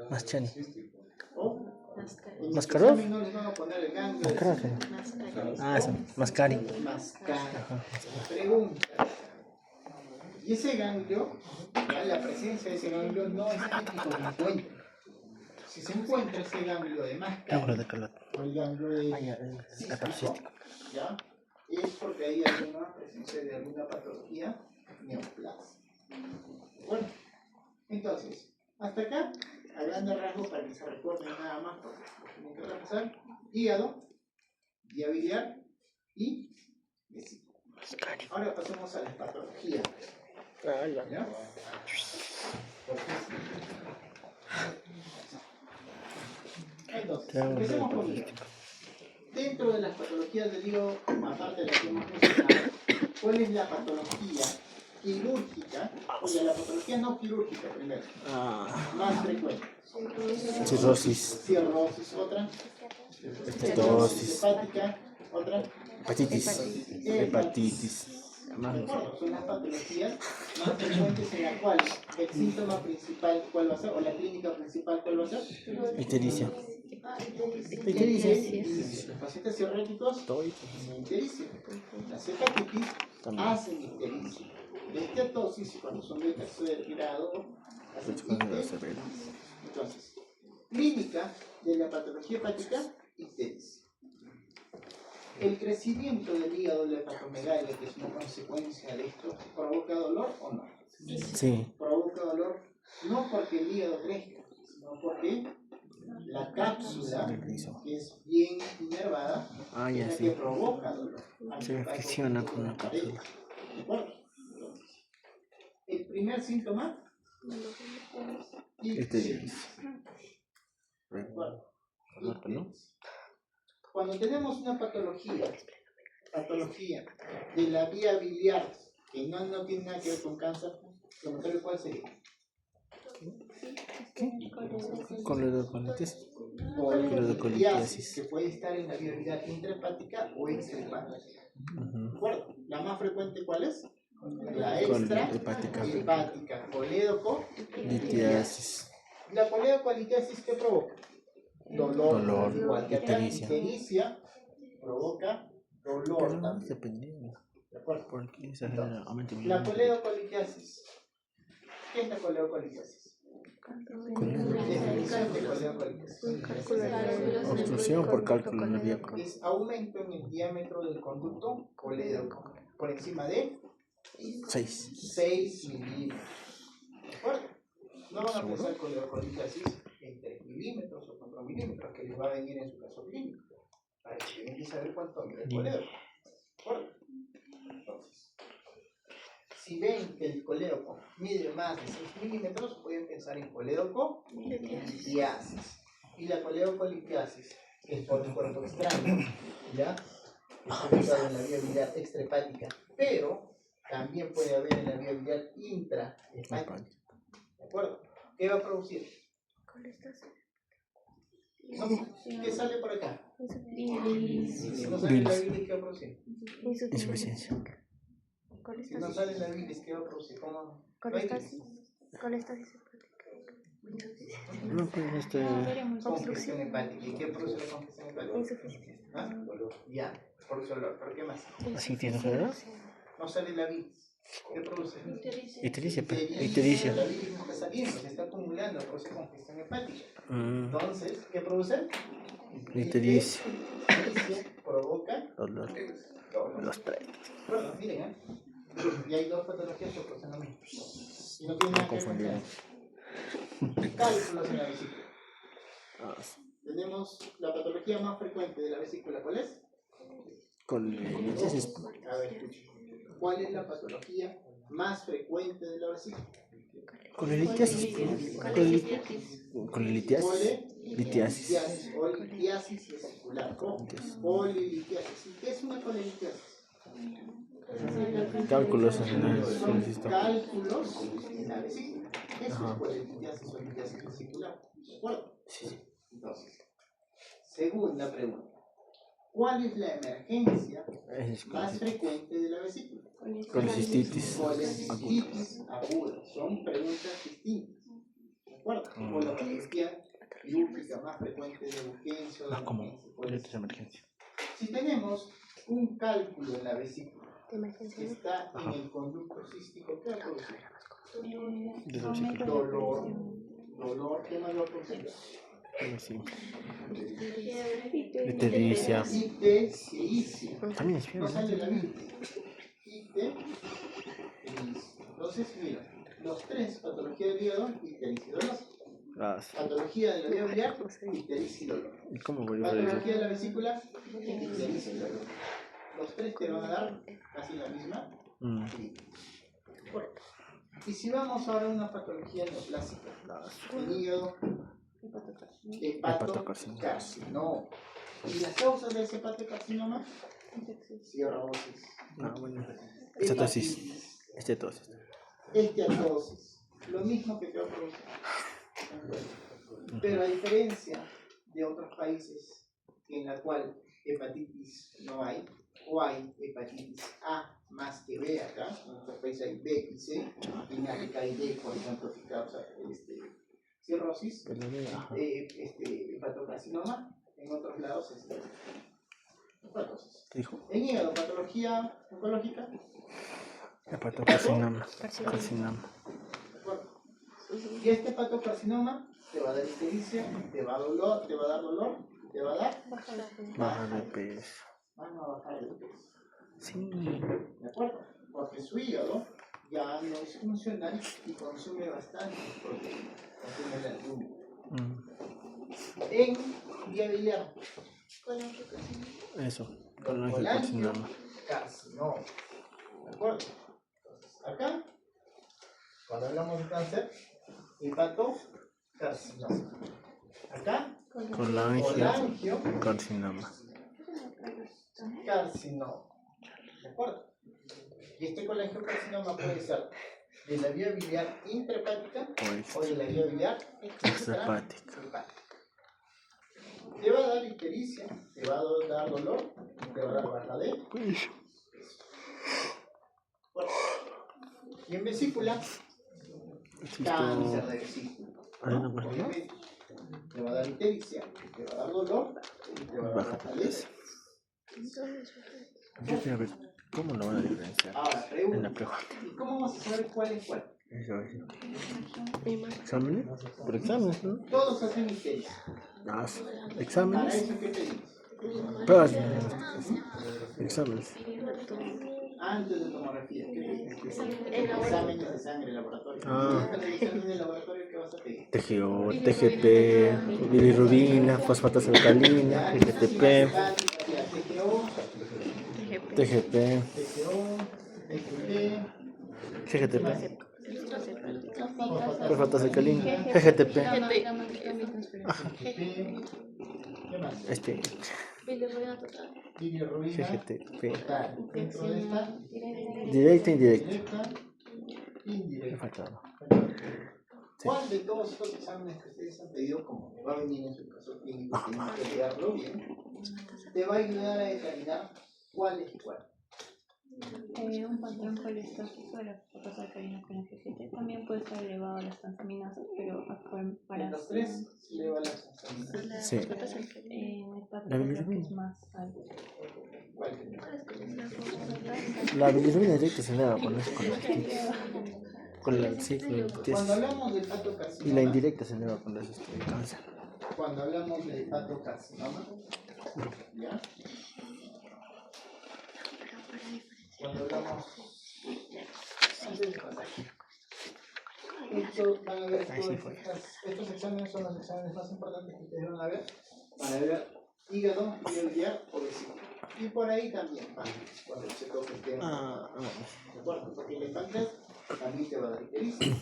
Bastiani. o, en el ¿Mascarov? examen no les van a poner el ganglio de Mascarov. Ah, eso. Mascari. Mascari. Ajá. Pregunta. Y ese ganglio, ya la presencia de ese ganglio no es típico de encuentro. Si se encuentra ese ganglio de Triángulo Mascari de calor. o el ganglio Ah, de ya, cístico, hepatocístico. ¿ya? Es porque hay alguna presencia de alguna patología neoplástica. Bueno, entonces, hasta acá, a grandes rasgos para que se recuerden nada más, porque tienen que repasar: hígado, vía biliar y vesícula. Ahora pasemos a las patologías. Ah, ya. ¿Ya? Entonces, empecemos por hígado. Dentro de las patologías del hígado, aparte de las que hemos mencionado, ¿cuál es la patología quirúrgica? Oye, la patología no quirúrgica primero, más frecuente. Cirrosis. Cirrosis, otra. Hepatosis. Hepática, otra. Hepatitis. Hepatitis. De acuerdo, son las patologías más frecuentes en la cual el síntoma principal, ¿cuál va a ser? O la clínica principal, ¿cuál va a ser? Ictericia. Ictericia. Los pacientes cirróticos, ictericia. Las hepatitis hacen ictericia. La esteatosis, cuando son de tercer grado, hacen ictericia. Entonces, clínica de la patología hepática, ictericia. El crecimiento del hígado, la hepatomegalia, que es una consecuencia de esto, ¿provoca dolor o no? Sí. Provoca dolor no porque el hígado crezca, sino porque la cápsula, que es bien inervada, Ah, es ya, la sí. que provoca dolor. Se fricciona con la cápsula. ¿De acuerdo? El primer síntoma, ictericia. ¿De acuerdo? Ictericia. Cuando tenemos una patología de la vía biliar, que no tiene nada que ver con cáncer, preguntarle cuál sería. Colorecolitis. Colorecolitis, que puede estar en la vía biliar intrahepática o extrahepática. ¿De acuerdo? La más frecuente, ¿cuál es? La extrahepática, coledocolitis. ¿La coledocolitis qué provoca? Dolor. Igual que acá, ictericia provoca dolor también. ¿De acuerdo? La coledocolitis. ¿Qué es la coledocolitis? Definición de coledocolitis. Obstrucción por cálculo en la vía crónica. Es aumento en el diámetro del conducto colédoco por encima de 6 milímetros. ¿De acuerdo? No van a pensar coledocolitis en 3 milímetros o 4 milímetros, que les va a venir en su caso clínico. Para que tienen que saber cuánto mide el colédoco. ¿De acuerdo? Entonces, si ven que el colédoco mide más de 6 milímetros, pueden pensar en coledocolitis. Y la coledocolitis, que es por el cuerpo extraño, ¿ya? Está ubicado en la vía biliar extrahepática, pero también puede haber en la vía biliar intrahepática. ¿De acuerdo? ¿Qué va a producir? ¿No? ¿Qué sale por acá? Si no sale la bilis, ¿qué va a producir? Insuficiencia. Si no sale la bilis, ¿qué va a producir? ¿Cómo? Colestasis No, pues congestión hepática. ¿Y qué produce la congestión hepática? insuficiencia. ¿Ah? Ya, produce dolor. ¿Pero qué más? así tiene enfermedad. No sale la bilis. ¿Qué produce? Ictericia. La bilis no está saliendo, se está acumulando, produce congestión hepática. Entonces, ¿qué produce? Ictericia. Ictericia provoca Dolor. Los tres. Bueno, miren, y hay dos patologías que producen lo mismo. Y no tienen nada que ver con cáncer. Cálculos en la vesícula. Tenemos la patología más frecuente de la vesícula, ¿cuál es? Colelitiasis. A ver, escuchen. ¿Cuál es la patología más frecuente de la vesícula? Colelitiasis. Colelitiasis. Litiasis. O litiasis vesicular. O colelitiasis. ¿Y qué es una colelitiasis? Cálculos en el Son sistema. cálculos en la vesícula. Eso es colelitiasis o litiasis vesicular. ¿De acuerdo? Entonces, segunda pregunta. ¿Cuál es la emergencia más frecuente de la vesícula? Colecistitis. Colecistitis aguda. Son preguntas distintas. ¿De acuerdo? O la patología quirúrgica más frecuente de urgencia o de Como emergencia. emergencia. Si tenemos un cálculo en la vesícula que está en el conducto cístico, ¿qué va a producir? Dolor, ¿qué más va a producir? Ictericia. Ictericia. También es No fiebre. sale la Biblia. Ictericia. Entonces, mira, los tres, patología del hígado, ictericia dolosa. Patología de la vía biliar, ictericia y dolor. ¿Y cómo voy a ver Patología de la vesícula, ictericia y dolor. Los tres te van a dar casi la misma. Y si vamos ahora a una patología neoplásica, el hígado, hepatocarcinoma. ¿Y las causas de ese hepatocarcinoma? Cirrosis. Estetosis. Esteatosis. Lo mismo que te va a producir. Pero a diferencia de otros países en la cual hepatitis no hay, o hay hepatitis A más que B acá, en nuestro país hay B y C, y en África hay D, por ejemplo, que causa cirrosis, hepatocarcinoma, en otros lados es hepatosis. En hígado, patología oncológica. Hepatocarcinoma. Y este hepatocarcinoma te va a dar ictericia, te va a dar dolor, te va a dar Baja de peso. van a bajar de peso. Sí. ¿De acuerdo? Porque su hígado ya no es funcional y consume bastante proteína, consume la albúmina. En vía biliar. Eso. Colangiocarcinoma. Carcinoma. ¿De acuerdo? Entonces, acá, cuando hablamos de cáncer, hepatocarcinoma. Acá, Colangiocarcinoma. Carcinoma. ¿De acuerdo? Y este colangiocarcinoma puede ser de la vía biliar intrahepática o de la vía biliar extrahepática. Te va a dar ictericia, te va a dar dolor, te va a dar baja de peso. Bueno, y en vesícula, cáncer de vesícula. Obviamente, te va a dar ictericia, te va a dar dolor y te va a dar baja de peso. Yo quiero ver cómo lo van a diferenciar. Ahora, En la pregunta. ¿y cómo vamos a saber cuál es cuál? ¿Exámenes? Por exámenes, ¿no? Todos hacen ictericia. Ah, ¿Para exámenes. eso qué pedimos? Pero, exámenes. Antes de tomografía, ¿qué pedimos? Exámenes de sangre, laboratorio. En el examen de laboratorio, ¿qué vas a pedir? TGO, TGP, bilirrubina, fosfatos alcalina, GTP, TGP, GGTP, fosfatos alcalina, GGTP. ¿Qué más? Bilirrubina GGTP. total. Dentro de esta, Directa e indirecta. directa, Me indirecta. faltaba. ¿Cuál de todos estos exámenes que ustedes han pedido, como va a venir en su caso clínico, tienen que leerlo bien, te va a ayudar a determinar cuál es cuál? Un patrón colestótico de la fosfato alcalina con FGT también puede estar elevado a las transaminasas, pero para En los tres se eleva la sensibilidad. Sí. en esta patología es más alto. ¿Cuál? La bilirrubina directa se eleva con la sí, con la Cuando hablamos de hepatocarcinoma, y la indirecta se eleva con la cáncer. cuando hablamos de hepatocarcinoma, ¿ya? Cuando hablamos esto van a ver, Ahí sí fue. estos exámenes son los exámenes más importantes que ustedes van a ver. Van a ver hígado, biliar o vesícula. Y por ahí también páncreas, cuando se toque el tema. ¿De acuerdo? Porque el páncreas también te va a dar ictericia.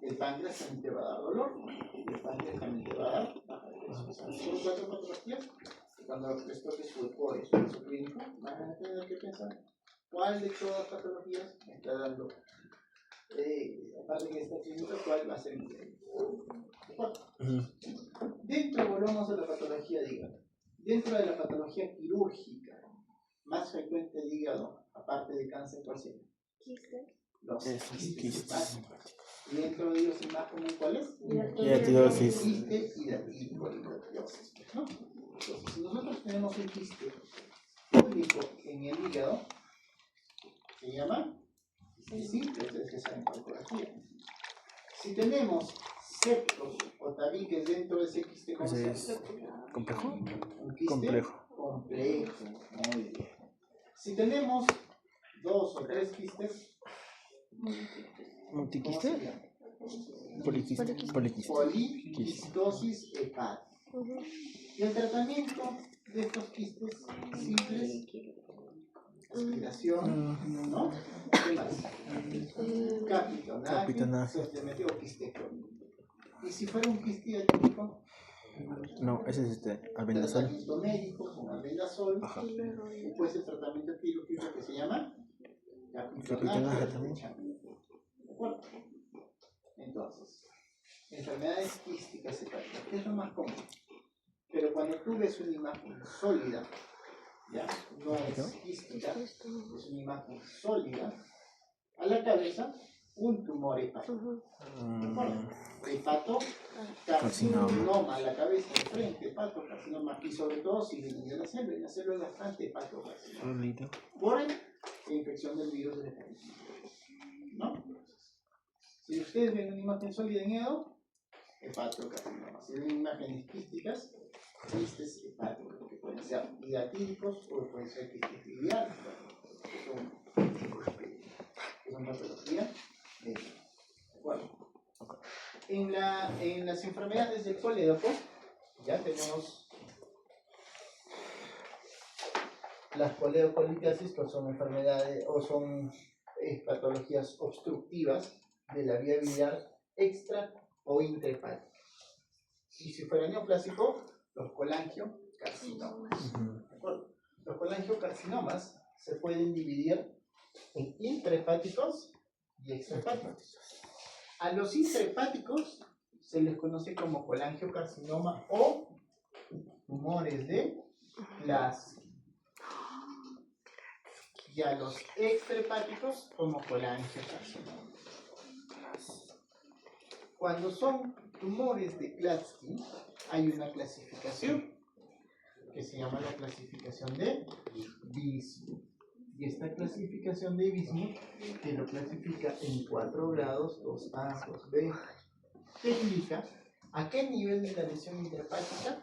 El páncreas también te va a dar dolor. Y el páncreas también te va a dar baja de peso. O sea, son 4 patologías que cuando les toque su EPO y su caso clínico van a tener que pensar cuál de todas las patologías me está dando, aparte de esta clínica, cuál va a ser mi médico. ¿De acuerdo? Dentro, volvamos a la patología de hígado. Dentro de la patología quirúrgica más frecuente de hígado, aparte de cáncer, ¿cuál sería? Los quistes hepáticos. Y dentro de ellos el más común, ¿cuál es? Hidratidosis. Quiste hidratidosis, ¿no? Entonces, si nosotros tenemos un quiste público en el hígado, se llama quiste simple, ustedes que saben calculología. Si tenemos septos o tabiques dentro de ese quiste, ¿cómo se llama? ¿Complejo? Un quiste Complejo. complejo. Muy bien. Si tenemos 2 o 3 quistes, ¿Multiquiste? ¿cómo se llama? Poliquiste. Poliquistosis hepática. Y el tratamiento de estos quistes simples, aspiración, ¿no? ¿Qué más? Capitonaje, sostemeteo o quistectomía. Y si fuera un quiste diatónico, No, ese es albendazol. tratamiento médico con albendazol. Ajá. Después el tratamiento quirúrgico que se llama Capitonaje también. ¿De acuerdo? Entonces, enfermedades quísticas hepáticas, ¿qué es lo más común? Pero cuando tú ves una imagen sólida, ¿ya? No es quística, es una imagen sólida, a la cabeza, un tumor hepático. ¿De acuerdo? Hepato, carcinoma a la cabeza, de frente, hepato, carcinoma, y sobre todo si viene de la célula es bastante hepatocarcinoma. Por la infección del virus de la hepatitis, ¿no? Si ustedes ven una imagen sólida en hígado, hepatocarcinoma. Si ven imágenes quísticas, quistes hepáticos, que pueden ser hidatídicos o pueden ser quistes biliares, que son patología de acuerdo. En las enfermedades del colédoco, ya tenemos las coledocolitasis, que son enfermedades o son patologías obstructivas de la vía biliar extra o intrahepática. Y si fuera neoplásico, los colangiocarcinomas. ¿De acuerdo? Los colangiocarcinomas se pueden dividir en intrahepáticos y extrahepáticos. A los intrahepáticos se les conoce como colangiocarcinoma o tumores de Klatskin. Y a los extrahepáticos como colangiocarcinoma. Cuando son tumores de Klatskin, hay una clasificación que se llama la clasificación de Bismuth. Y esta clasificación de Bismuth que lo clasifica en 4 grados, 2A, 2B, te indica a qué nivel de la lesión intrahepática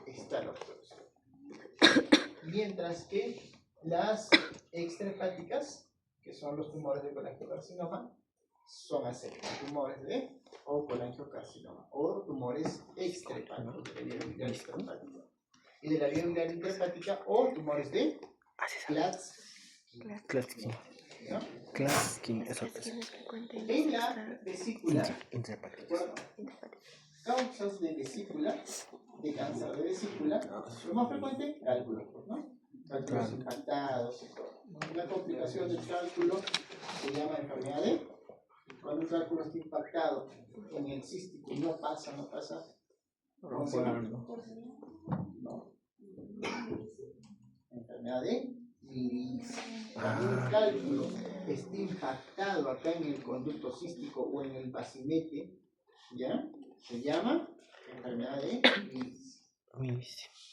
está la obstrucción. Mientras que las extrahepáticas, que son los tumores de colangiocarcinoma, son así, tumores de o colangiocarcinoma o tumores extrahepáticos de la vía biliar extrahepática. Y de la vía biliar intrahepática o tumores de Klatskin. ¿No? Klatskin, eso es. En la vesícula, causas de vesícula, de cáncer de vesícula, lo más frecuente, cálculos, ¿no? Cálculos impactados y todo. Una complicación del cálculo se llama enfermedad de. Cuando un cálculo está impactado en el cístico y no pasa, ¿cómo se llama? No. Enfermedad de Miris. Cuando un cálculo está impactado acá en el conducto cístico o en el bacinete, ¿ya? Se llama enfermedad de Miris.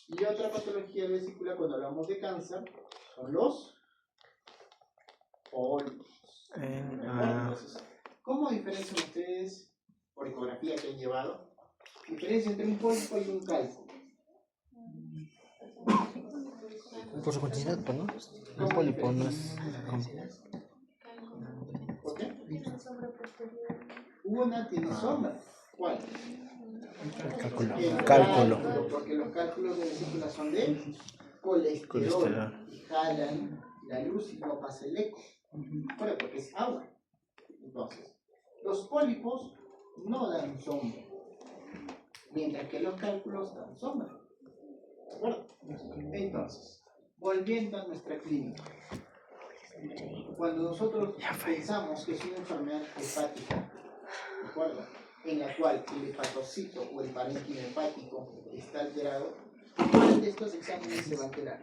Y otra patología vesícula cuando hablamos de cáncer son los pólipos. Entonces, ¿cómo diferencian ustedes, por ecografía que han llevado, diferencia entre un pólipo y un cálculo? Por su cantidad, ¿no? Un pólipo no es. ¿Por qué? Una tiene sombra. ¿Cuál? Cálculo. El Cálculo. porque los cálculos de vesícula son de colesterol. Y jalan la luz y no pasa el eco. Bueno, porque es agua. Entonces, los pólipos no dan sombra, mientras que los cálculos dan sombra. ¿De acuerdo? Entonces, volviendo a nuestra clínica. Cuando nosotros pensamos que es una enfermedad hepática, ¿de acuerdo?, en la cual el hepatocito o el parénquima hepático está alterado, ¿cuál de estos exámenes se va a alterar?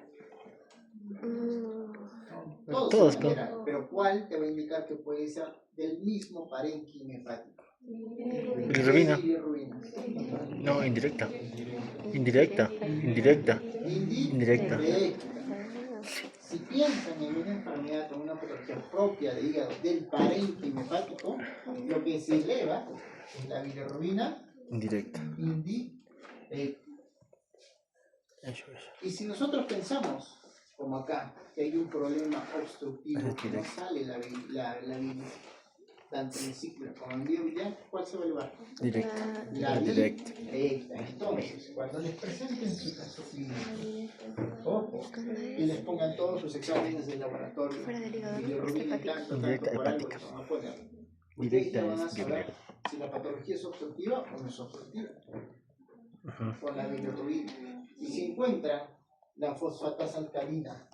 Todos se van a alterar, pero ¿cuál te va a indicar que puede ser del mismo parénquima hepático? Bilirrubina. Bilirrubina. No, indirecta. Indirecta. Indirecta. Indirecta. Si piensan en una enfermedad o una patología propia de hígado del parénquima hepático, lo que se eleva es la bilirrubina Indirecta. indirecta. Eso. Y si nosotros pensamos, como acá, que hay un problema obstructivo, que no sale la bilis, tanto en ciclo como en vía biliar, ¿cuál se va a elevar? Directa. La Directa. directa. Entonces, cuando les presenten su caso clínico, ojo, y les pongan todos sus exámenes de laboratorio, bilirrubina, tanto Directa por algo hepática. les van a poner. Directa Ustedes ya van a es saber biliar. si la patología es obstructiva o no es obstructiva, con la bilirrubina. Y si encuentran la fosfatasa alcalina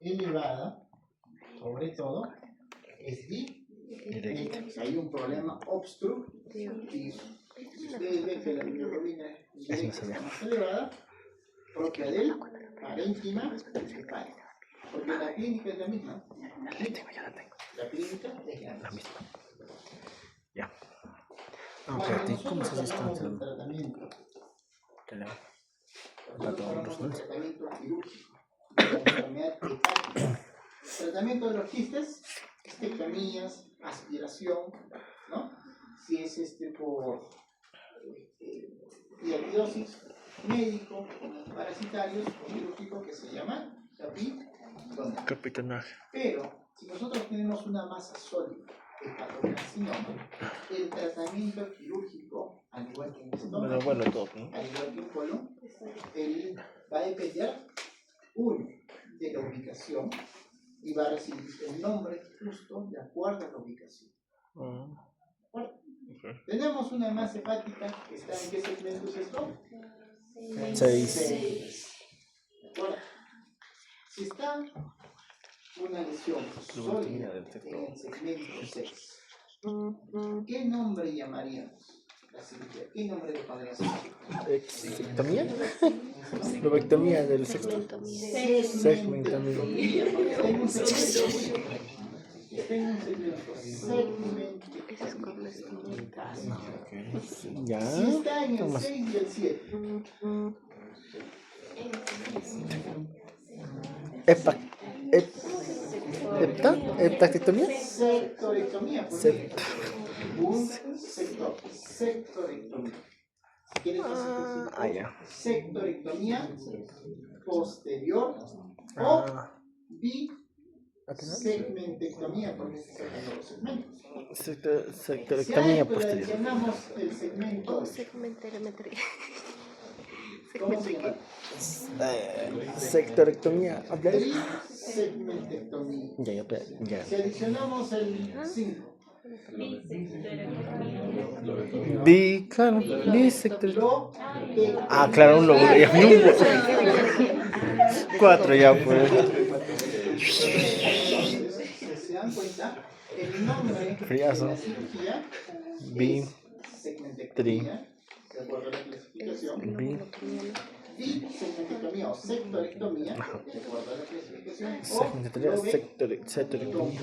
elevada, sobre todo, es directa. Hay un problema obstructivo. Si ustedes ven que la bilirrubina directa está más elevada, propia del parénquima hepático. Porque la clínica es la misma. La clínica es la misma. Ya. Ah, Cuando espérate, ¿cómo se nosotros hace hablamos del esto? tratamiento, Nosotros hablamos del tratamiento quirúrgico de la enfermedad hepática. Tratamiento de los quistes, estectomías, aspiración, ¿no? Si es por diagnosis médico, parasitarios o quirúrgico, que se llama capitonaje. Capitonaje. Pero si nosotros tenemos una masa sólida, hepatocarcinoma, el tratamiento quirúrgico, al igual que en el estómago, Bueno, todo, ¿no? al igual que en colon, él va a depender, uno, de la ubicación, y va a recibir el nombre justo de acuerdo a la ubicación. ¿De acuerdo? Tenemos una masa hepática que está en qué segmento es esto? 6. ¿De acuerdo? Si está una lesión sólida en el segmento 6, ¿qué nombre llamaríamos la cirugía? ¿Qué nombre le pondríamos? ¿Exectomía? Lobectomía del sexto. Segmentomía. Ya. Si está en el 6 y el 7. ¿Heptacectomía? Sectorectomía. Un sector. Sectorectomía. ¿Quieres más Ya. sectorectomía posterior o bisegmentectomía, porque se sacan los segmentos. Sectorectomía Si posterior. adicionamos el segmento, ¿cómo se llama? Sectorectomía. Trisegmentectomía. Ya. Si adicionamos el 5, Claro, bisectorectomía. lo Ah, claro, un lóbulo. Ya, 4 ya, pues. se dan cuenta, el nombre Friazo. de la cirugía es segmentectomía, de acuerdo a la clasificación. Bisegmentectomía o sectorectomía, de acuerdo a la clasificación. Sectorectomía.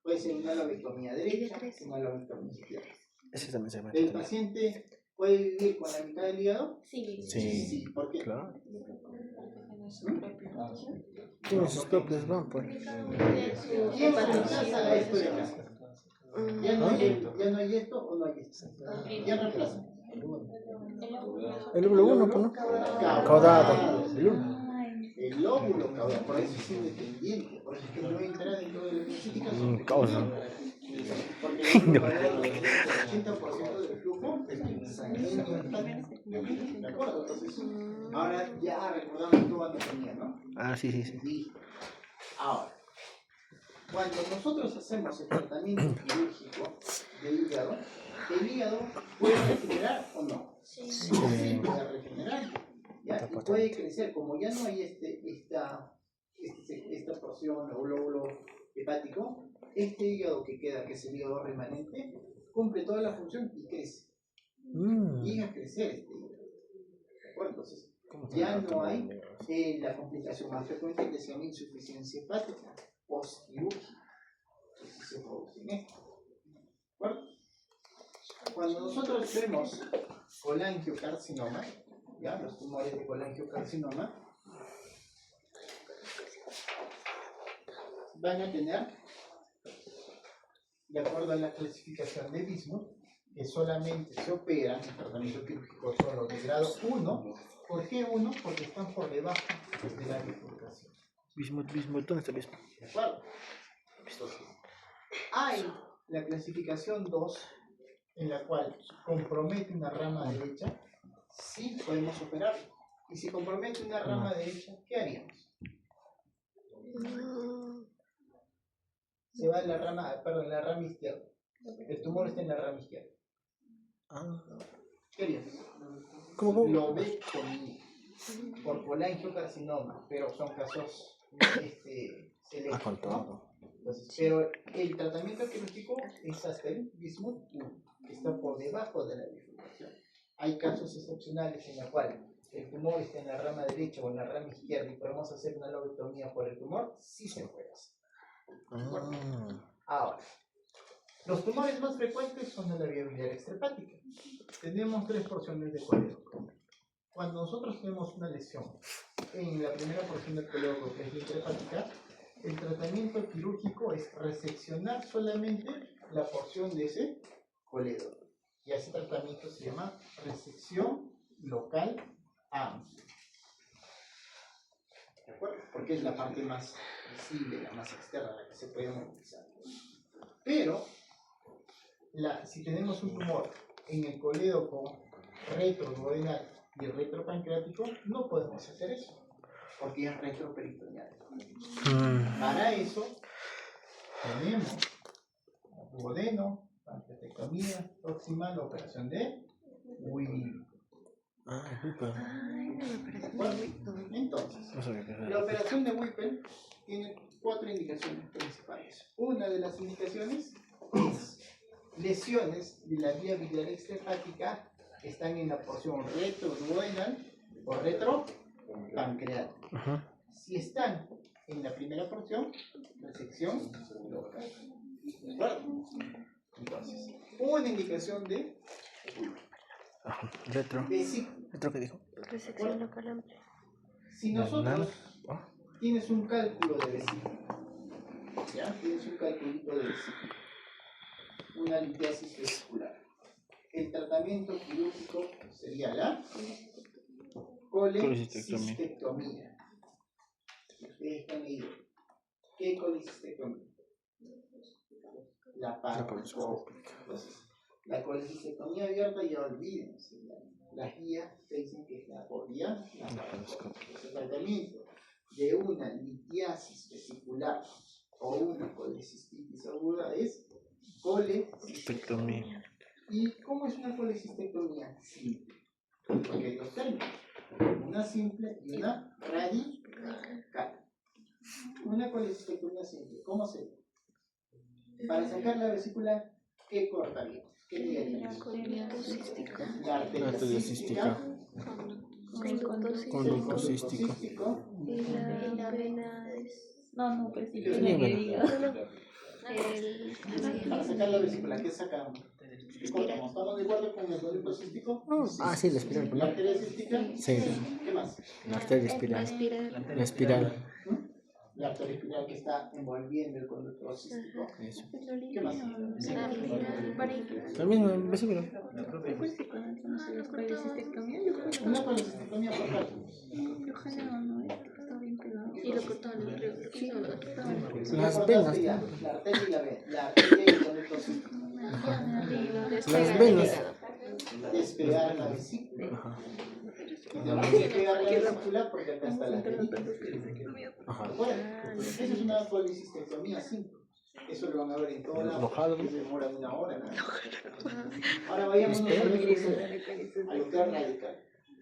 Puede ser una lobectomía derecha, una lobectomía izquierda. Ese también se llama. ¿El paciente puede vivir con la mitad del hígado? Sí. ¿Por qué? Claro. Tiene sus propios pues. ¿Quién reemplaza a esto de acá? ¿Ya no hay esto o no hay esto? ¿Quién reemplaza? El lóbulo 1, pues, ¿no? Caudado. El 1. El lóbulo caudado, por eso es independiente, por eso es que no entra dentro de la clasificación. Causa. Porque alrededor del 80% del flujo sanguíneo hepático. ¿De acuerdo? Entonces, ahora ya recordamos toda anatomía, ¿no? Ah, sí, sí, sí. Listo. Ahora, cuando nosotros hacemos el tratamiento quirúrgico del hígado, ¿el hígado puede regenerar o no? Sí. Sí, puede regenerar. ¿Ya? Y puede crecer. Como ya no hay esta porción o lóbulo hepático, este hígado que queda, que es el hígado remanente, cumple toda la función y crece. Llega a crecer este hígado. ¿De acuerdo? Entonces, ya no hay la complicación más frecuente que se llama insuficiencia hepática postquirúrgica. Entonces se produce en esto. ¿De acuerdo? Cuando nosotros vemos colangiocarcinoma, ya los tumores de colangiocarcinoma van a tener, de acuerdo a la clasificación de Bismuth, que solamente se operan en tratamiento quirúrgico solo de grado 1. ¿Por qué 1? Porque están por debajo de la bifurcación. Bismuth, ¿dónde está Bismuth? ¿De acuerdo? Entonces, hay la clasificación 2, en la cual compromete una rama derecha, sí podemos operarlo. Y si compromete una rama derecha, ¿qué haríamos? Se va en la rama izquierda. El tumor está en la rama izquierda. ¿Qué haríamos? ¿Cómo? Lobectomía por colangiocarcinoma, pero son casos selectos, con todo. ¿no? Entonces, pero el tratamiento quirúrgico es hasta el Bismuth 1, que está por debajo de la bifurcación. Hay casos excepcionales en los cuales el tumor está en la rama derecha o en la rama izquierda y podemos hacer una lobectomía por el tumor, sí se puede hacer. Ahora, los tumores más frecuentes son de la vía biliar extrahepática. Tenemos 3 porciones de colédoco. Cuando nosotros tenemos una lesión en la primera porción del colédoco, que es la intrahepática, el tratamiento quirúrgico es reseccionar solamente la porción de ese colédoco. Y ese tratamiento se llama resección local amplia. ¿De acuerdo? Porque es la parte más visible, la más externa, la que se puede movilizar. Pero, si tenemos un tumor en el colédoco retroduodenal y el retropancreático, no podemos hacer eso, porque es retroperitoneal. Para eso, tenemos duodeno, pancreatectomía proximal, operación de Whipple. Entonces, la operación de Whipple tiene 4 indicaciones principales. Una de las indicaciones es lesiones de la vía biliar extrahepática que están en la porción retroduodenal o retropancreática. Si están en la primera porción, resección local. ¿De acuerdo? Entonces, una indicación de Retro. vesícula. ¿Retro qué dijo? Resección local amplia. Si nosotros tienes un cálculo de vesícula, ¿ya? Tienes un calculito de vesícula, una litiasis vesicular. El tratamiento quirúrgico sería la colecistectomía. Ustedes están leyendo. ¿Qué colecistectomía? La paroscópica. Entonces, la colecistectomía abierta ya olvídense. Las guías te dicen que es la vía laparoscópica. El tratamiento de una litiasis vesicular o una colecistitis aguda es colecistectomía. ¿Y cómo es una colecistectomía simple? Porque hay 2 términos, una simple y una radical. Una colecistectomía simple, ¿cómo se ve? Para sacar la vesícula, ¿qué cortaríamos? ¿Qué ligaríamos? La arteria cística, Conducto cístico. Y la vena es... No, pues sí, Sí, tiene bueno. que diga. para sacar la vesícula, ¿qué sacamos? ¿Qué cortamos? ¿Estamos de acuerdo con el conducto cístico? Sí, la espiral, ¿La ¿no? arteria cística? Sí, ¿Qué más? la arteria espiral. La espiral. La arteria espiral que está envolviendo el conducto cístico. Eso. ¿Qué más? Lo mismo, vesícula. Pues sí, cuando hacemos la colecistectomía, Una colecistectomía por parte. lo jalaba, ¿no? Está bien pegado. Y lo cortaban arriba. Las venas. La arteria y la vena. La arteria y el conducto cístico. Las venas. despegar la vesícula. Ajá. Y tenemos que despegar la vesícula porque acá está la venita. Ajá. Bueno, esa es una colecistectomía simple. Eso lo van a ver en todos lados. Enojado. Que se demora 1 hora. ¿No? Ahora vayamos a lo que es radical.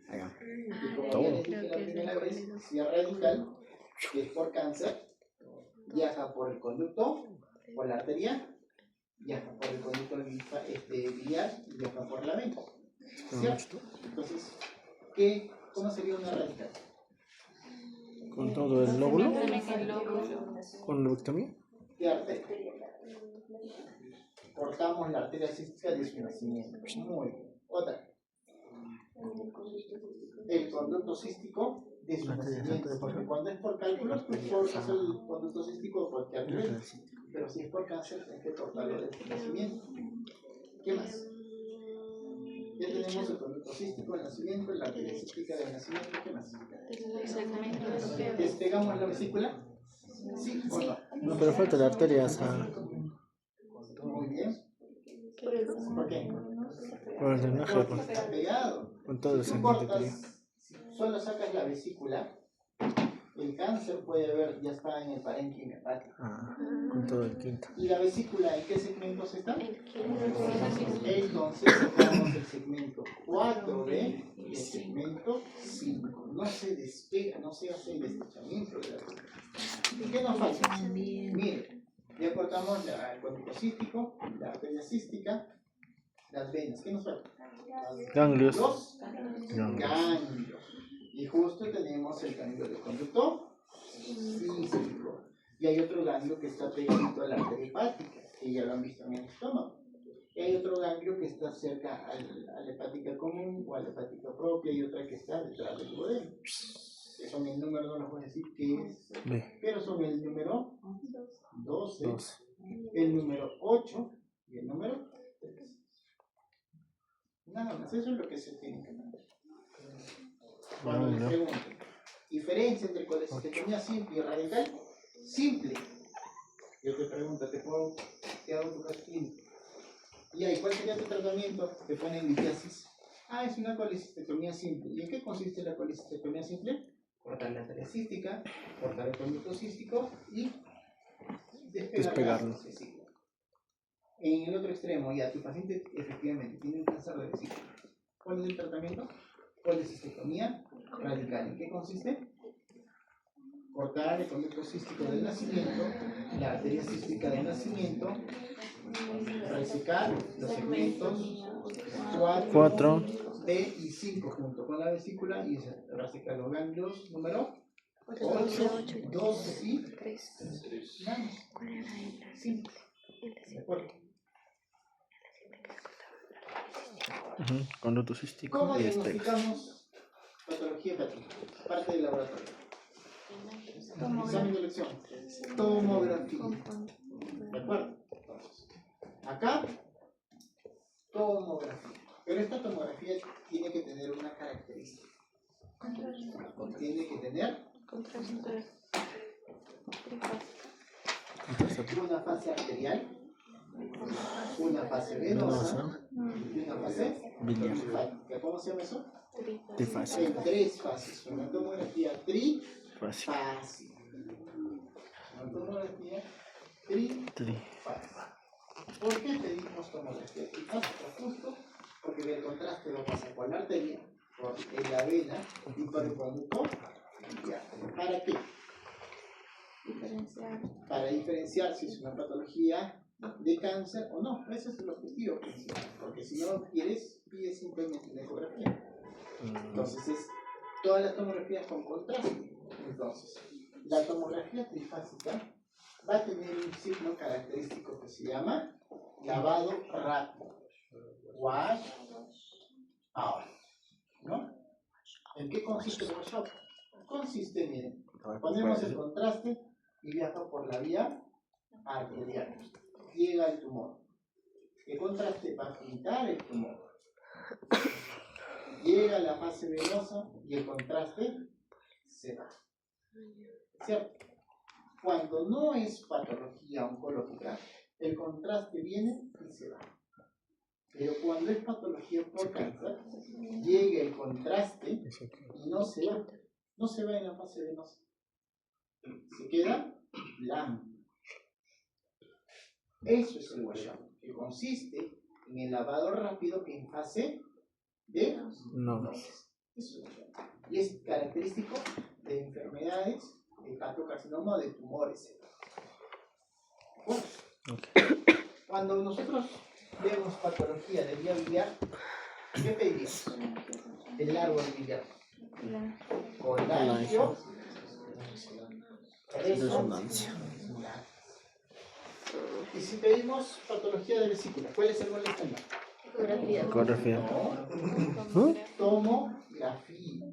Y como ya les dije la primera vez, si es radical, que es por cáncer, viaja por el conducto, por la arteria, viaja por el conducto biliar y viaja por la vena. ¿Cierto? Entonces, ¿cómo sería una radical? Con todo el lóbulo. Con lobectomía. ¿Qué arteria? Cortamos la arteria cística de su nacimiento. Muy bien. Otra. El conducto cístico de su nacimiento. Porque cuando es por cálculos, pues cortas el conducto cístico de cualquier arteria. Pero si es por cáncer, tienes que cortarlo de su nacimiento. ¿Qué más? Ya tenemos el conducto cístico del nacimiento, la arteria cística del nacimiento. ¿Qué más? ¿Despegamos la vesícula? ¿Sí o no? No, pero falta la arteria. Muy bien. ¿Por qué? Por el drenaje. Está pegado. Con todo el Si tú segmento que cortas, si solo sacas la vesícula, el cáncer puede haber, ya está en el parénquima hepático. Con todo el quinto. ¿Y la vesícula en qué segmentos está? Entonces sacamos el segmento 4B y el segmento 5. No se despega, no se hace el estrechamiento de la vesícula. ¿Y qué nos falta? Mire, ya cortamos el conducto cístico, la arteria cística, las venas. ¿Qué nos falta? Ganglios. Los ganglios. Y justo tenemos el ganglio del conducto cístico. Y hay otro ganglio que está pegadito a la arteria hepática, que ya lo han visto en el estómago. Y hay otro ganglio que está cerca a la hepática común o a la hepática propia, y otra que está detrás del duodeno. Que son el número, no les voy a decir qué es, pero son el número 12, el número 8 y el número 3. Nada más, eso es lo que se tiene que mandar. Cuando les pregunten, diferencia entre colecistectomía simple y radical, simple. Yo te pregunto, te hago tu caso clínico. ¿Y ahí cuál sería tu tratamiento? Te ponen litiasis. Es una colecistectomía simple. ¿Y en qué consiste la colecistectomía simple? Cortar la arteria cística, cortar el conducto cístico y despegarlo. En el otro extremo, ya tu paciente efectivamente tiene un cáncer de vesícula. ¿Cuál es el tratamiento? Colecistectomía radical. ¿En qué consiste? Cortar el conducto cístico del nacimiento, la arteria cística del nacimiento, resecar los segmentos 4, B y 5 junto con la vesícula y resecar los ganglios número 8, 12 y 3. Simple. ¿De acuerdo? Conducto cístico ¿Cómo y despegas. diagnosticamos patología hepática? Parte del laboratorio. Examen de elección. Tomografía. ¿De acuerdo? Entonces, acá, tomografía. Pero esta tomografía tiene que tener una característica. Tiene que tener una fase arterial, una fase venosa y una fase linfática. ¿Cómo se llama eso? Trifásica. En 3 fases. Una tomografía trifásica. Una tomografía trifásica. ¿Por qué pedimos tomografía trifásica? Justo porque el contraste va a pasar por la arteria, por la vena y por el conducto. ¿Para qué? Para diferenciar si es una patología de cáncer o no. Ese es el objetivo principal. Porque si no pides simplemente una ecografía. Entonces, todas las tomografías con contraste. Entonces, la tomografía trifásica va a tener un signo característico que se llama lavado rápido. Wash out. ¿No? ¿En qué consiste el wash out? Consiste, miren, ponemos el contraste y viaja por la vía arterial. Llega al tumor. El contraste va a pintar el tumor. Llega a la fase venosa y el contraste se va. ¿Cierto? Cuando no es patología oncológica, el contraste viene y se va. Pero cuando es patología por cáncer, llega el contraste y no se va en la fase venosa. Se queda blanco. Eso es el washing, que consiste en el lavado rápido que en fase de nodos. Eso es el washing. Y es característico de enfermedades de hepatocarcinoma o de tumores. Bueno, cuando nosotros vemos patología de vía biliar, ¿qué pedimos? El árbol biliar. Colagio, resonancia. Y si pedimos patología de vesícula, ¿cuál es el gol estándar? Ecografía. Tomografía.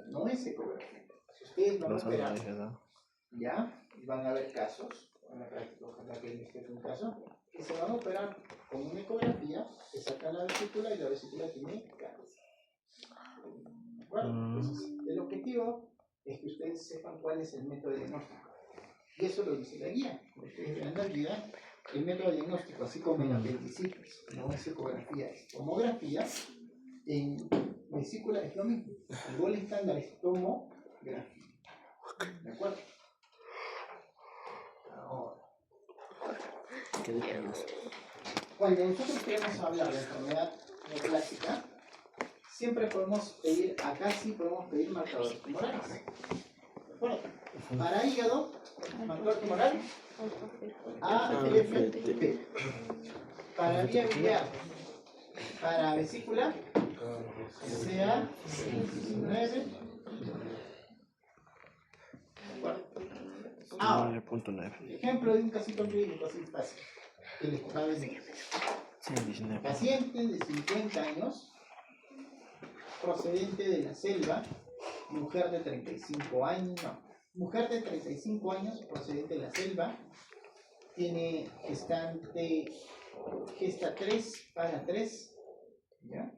No es ecografía. Si ustedes van a operar, ya, y van a ver casos, ojalá que les quede un caso, que se van a operar con una ecografía, que sacan la vesícula y la vesícula tiene cáncer. Bueno, entonces, el objetivo es que ustedes sepan cuál es el método diagnóstico. Y eso lo dice la guía. Ustedes verán la guía, el método diagnóstico, así como en apendicitis, no es ecografía, es tomografía. En vesícula es lo mismo. El gol estándar es tomografía. ¿De acuerdo? Ahora, cuando nosotros queremos hablar de enfermedad neoplásica, siempre podemos pedir, acá sí podemos pedir marcadores tumorales. ¿De acuerdo? Para hígado, marcador tumoral, AFP. Para vía biliar, para vesícula, sea 9. Ahora, ejemplo de un casito clínico así fácil, que les va a venir. Paciente de 50 años, procedente de la selva, mujer de 35 años, mujer de 35 años, procedente de la selva, tiene gesta 3 para 3, ¿ya?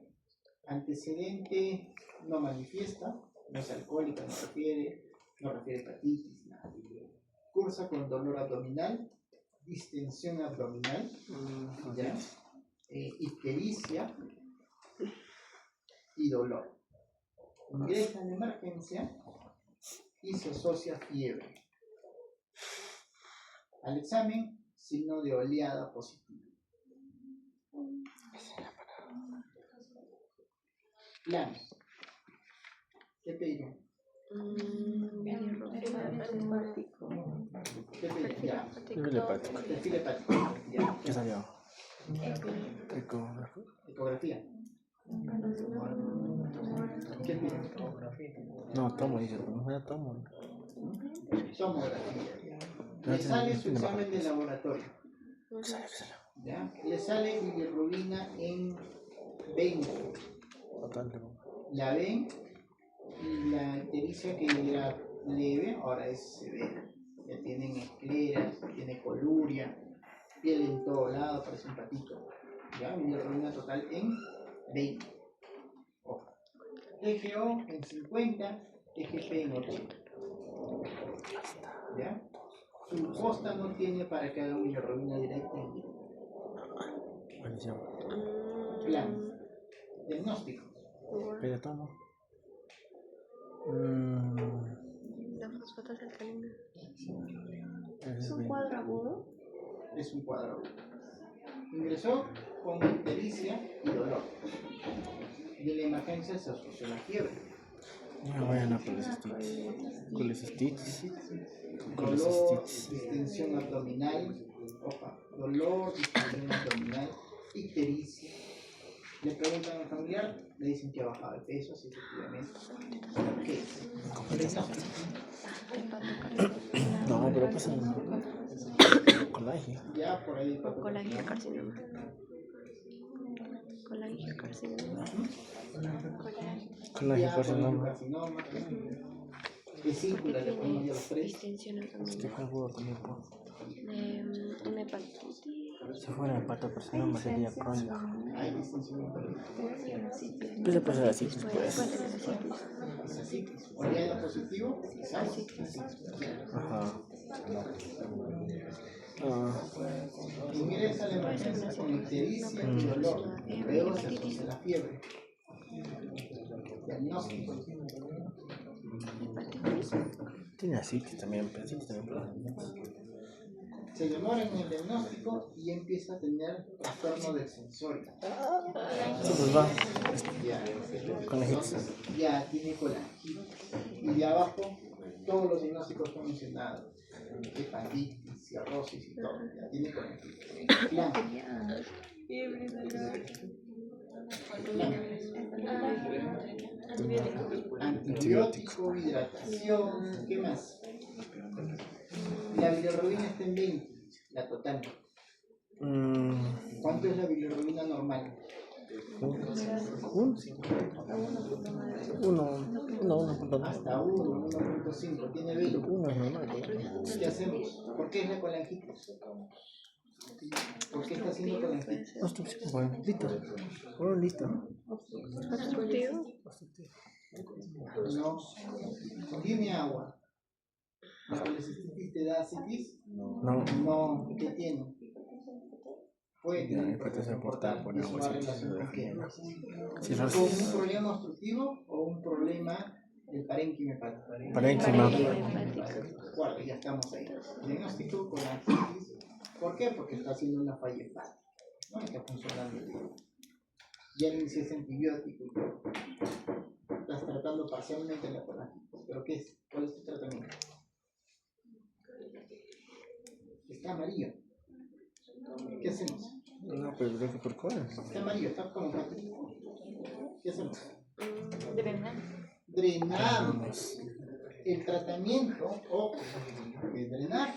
Antecedente no manifiesta, no es alcohólica, no refiere hepatitis, nada. Cursa con dolor abdominal, distensión abdominal, ¿ya? Ictericia y dolor. Ingresa en emergencia y se asocia fiebre. Al examen, signo de oleada positiva. Plan. ¿Qué pedirían? ¿Qué pedirían? Ya. Perfil hepático. Ya. ¿Qué salió? Ecografía. ¿Qué piden? No, tomo, dice, no me tomo. Tomografía. Le sale su examen de laboratorio. ¿Ya? Le sale bilirrubina en 20. La ven y la ictericia que era leve, ahora es severa. Ya tienen escleras, tiene coluria, piel en todo lado, parece un patito. ¿Ya? Bilirrubina total en 20. Ojo. TGO en 50, TGP en 80. ¿Ya? Su posta no tiene para que haga bilirrubina directa en vivo. Plan. Diagnóstico. Pero tomo. La fosfatas alcalina. ¿Es un cuadro agudo? Es un cuadro. Ingresó con ictericia y dolor. Y en la emergencia se asoció la fiebre. No vayan a colecistitis. Dolor, distensión abdominal, dolor, distensión abdominal, ictericia. Le preguntan al familiar, le dicen que ha bajado de peso, así efectivamente. ¿Qué es? No, pero pasa colágeno. Ya por ahí Colangiocarcinoma. Colangiocarcinoma. Colangiocarcinoma. Vesícula, le ponemos ya los 3. Distensión Este abdominal. juego también puedo. Una hepatitis. Si fuera hepatocarcinoma sería crónico. Hay distensión abdominal. ¿Qué se puede hacer así? Puede tener asitis. Es así. Oleada positivo, quizás. Ajá. Y mira ingresa a la emergencia con ictericia y dolor. Luego se asocia la fiebre. Diagnóstico. Tiene asitis también, asitis también. Se demora en el diagnóstico y empieza a tener trastorno del sensorio. Eso pues va. Ya, Conejitos. entonces, ya tiene colangitis. Y de abajo, todos los diagnósticos que he mencionado: hepatitis, cirrosis y todo. Ya tiene colangitis. Plan. Fiebre, dolor. Antibiótico, hidratación, ¿qué más? La bilirrubina está en 20, la total. ¿Cuánto es la bilirrubina normal? Uno. Hasta 1, 1.5, tiene 20. Uno es normal. ¿Qué hacemos? ¿Por qué es la colangitis? ¿Por qué está haciendo colangitis? Bueno, listo. Bueno, listo. No. Dime agua. ¿La colecistitis te da asitis? No. No. ¿Qué tiene? Puede Ya, tener después te se porta con ¿Y eso va a agua, relación con qué? Sí, ¿Con un problema obstructivo o un problema del parénquima hepático? Parénquima. Bueno, ya estamos ahí. Diagnóstico con asitis. ¿Por qué? Porque está haciendo una falla hepática. No está funcionando bien. Ya le iniciaste antibiótico y todo. Estás tratando parcialmente la colangitis. ¿Pero qué es? ¿Cuál es tu tratamiento? Está amarillo. ¿Qué hacemos? No, pero creo que por cuál. Está amarillo, está como hepático. ¿Qué hacemos? Drenamos. El tratamiento o es drenar.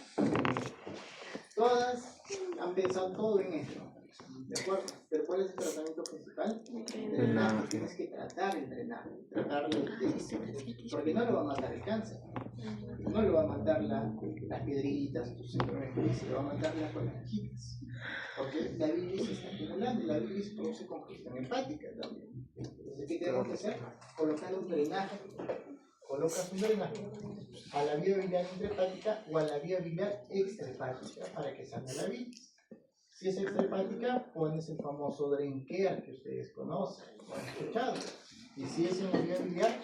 Todas han pensado todo en esto. ¿De acuerdo? Pero ¿cuál es el tratamiento principal? Drenar. Tienes que tratar el drenaje, tratar la ictericia. Porque no lo va a matar el cáncer. No lo va a matar las piedritas, tus enfermedades, lo va a matar la colangitis. Porque la bilis se está acumulando y la bilis produce congestión hepática también. Entonces, ¿qué tenemos que hacer? Colocar un drenaje. Colocas un drenaje a la vía biliar intrahepática o a la vía biliar extrahepática para que salga la bilis. Si es extrahepática, pones el famoso Drenker que ustedes conocen o han escuchado. Y si es en la vía biliar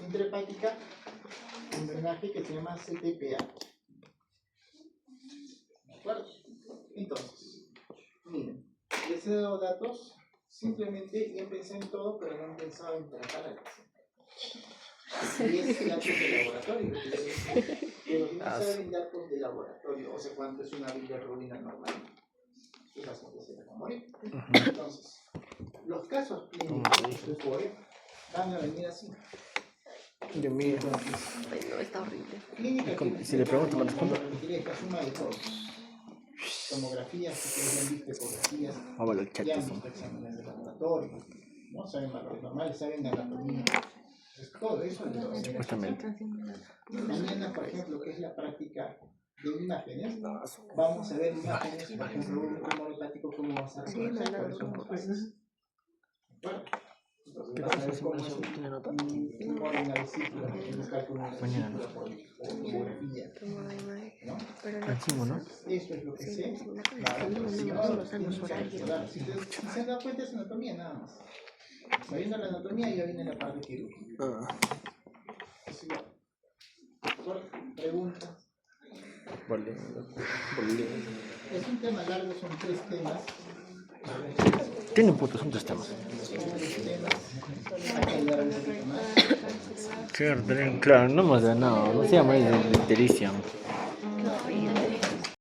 intrahepática, un drenaje que se llama CTPA. ¿De acuerdo? Entonces, miren, les he dado datos, simplemente ya pensé en todo, pero no han pensado en tratar a la paciente. Y es datos de laboratorio. Pero no saben datos de laboratorio, o sea, cuánto es una bilirrubina normal. Y la paciente se va a morir. Entonces, los casos clínicos de POE van a venir así. Dios mío. No, está horrible. Clínica Si le pregunto, me responde. requiere esta suma de todo. Tomografías, si ustedes han visto ecografías, Vamos a los ya chatos. han visto exámenes de laboratorio, ¿no? Saben valores normales, saben de anatomía. Entonces, todo eso es lo que Supuestamente. mañana, por ejemplo, que es la práctica de imágenes, vamos a ver imágenes, por ejemplo, un tumor hepático, cómo va a ser reconocer cuáles son las fases. ¿De acuerdo? Entonces, vas a ver cómo es un tumor en la vesícula, que tienes cálculo en la vesícula por tomografía, ¿no? Encima, ¿no? Esto es lo que sé. Si se dan cuenta es anatomía nada más. Sabiendo la anatomía ya viene la parte quirúrgica. Preguntas. Es un tema largo, son 3 temas. Tiene un punto, son 3 temas. Hay que ayudar un poquito más. Claro, no hemos ganado. No se llama de ictericia.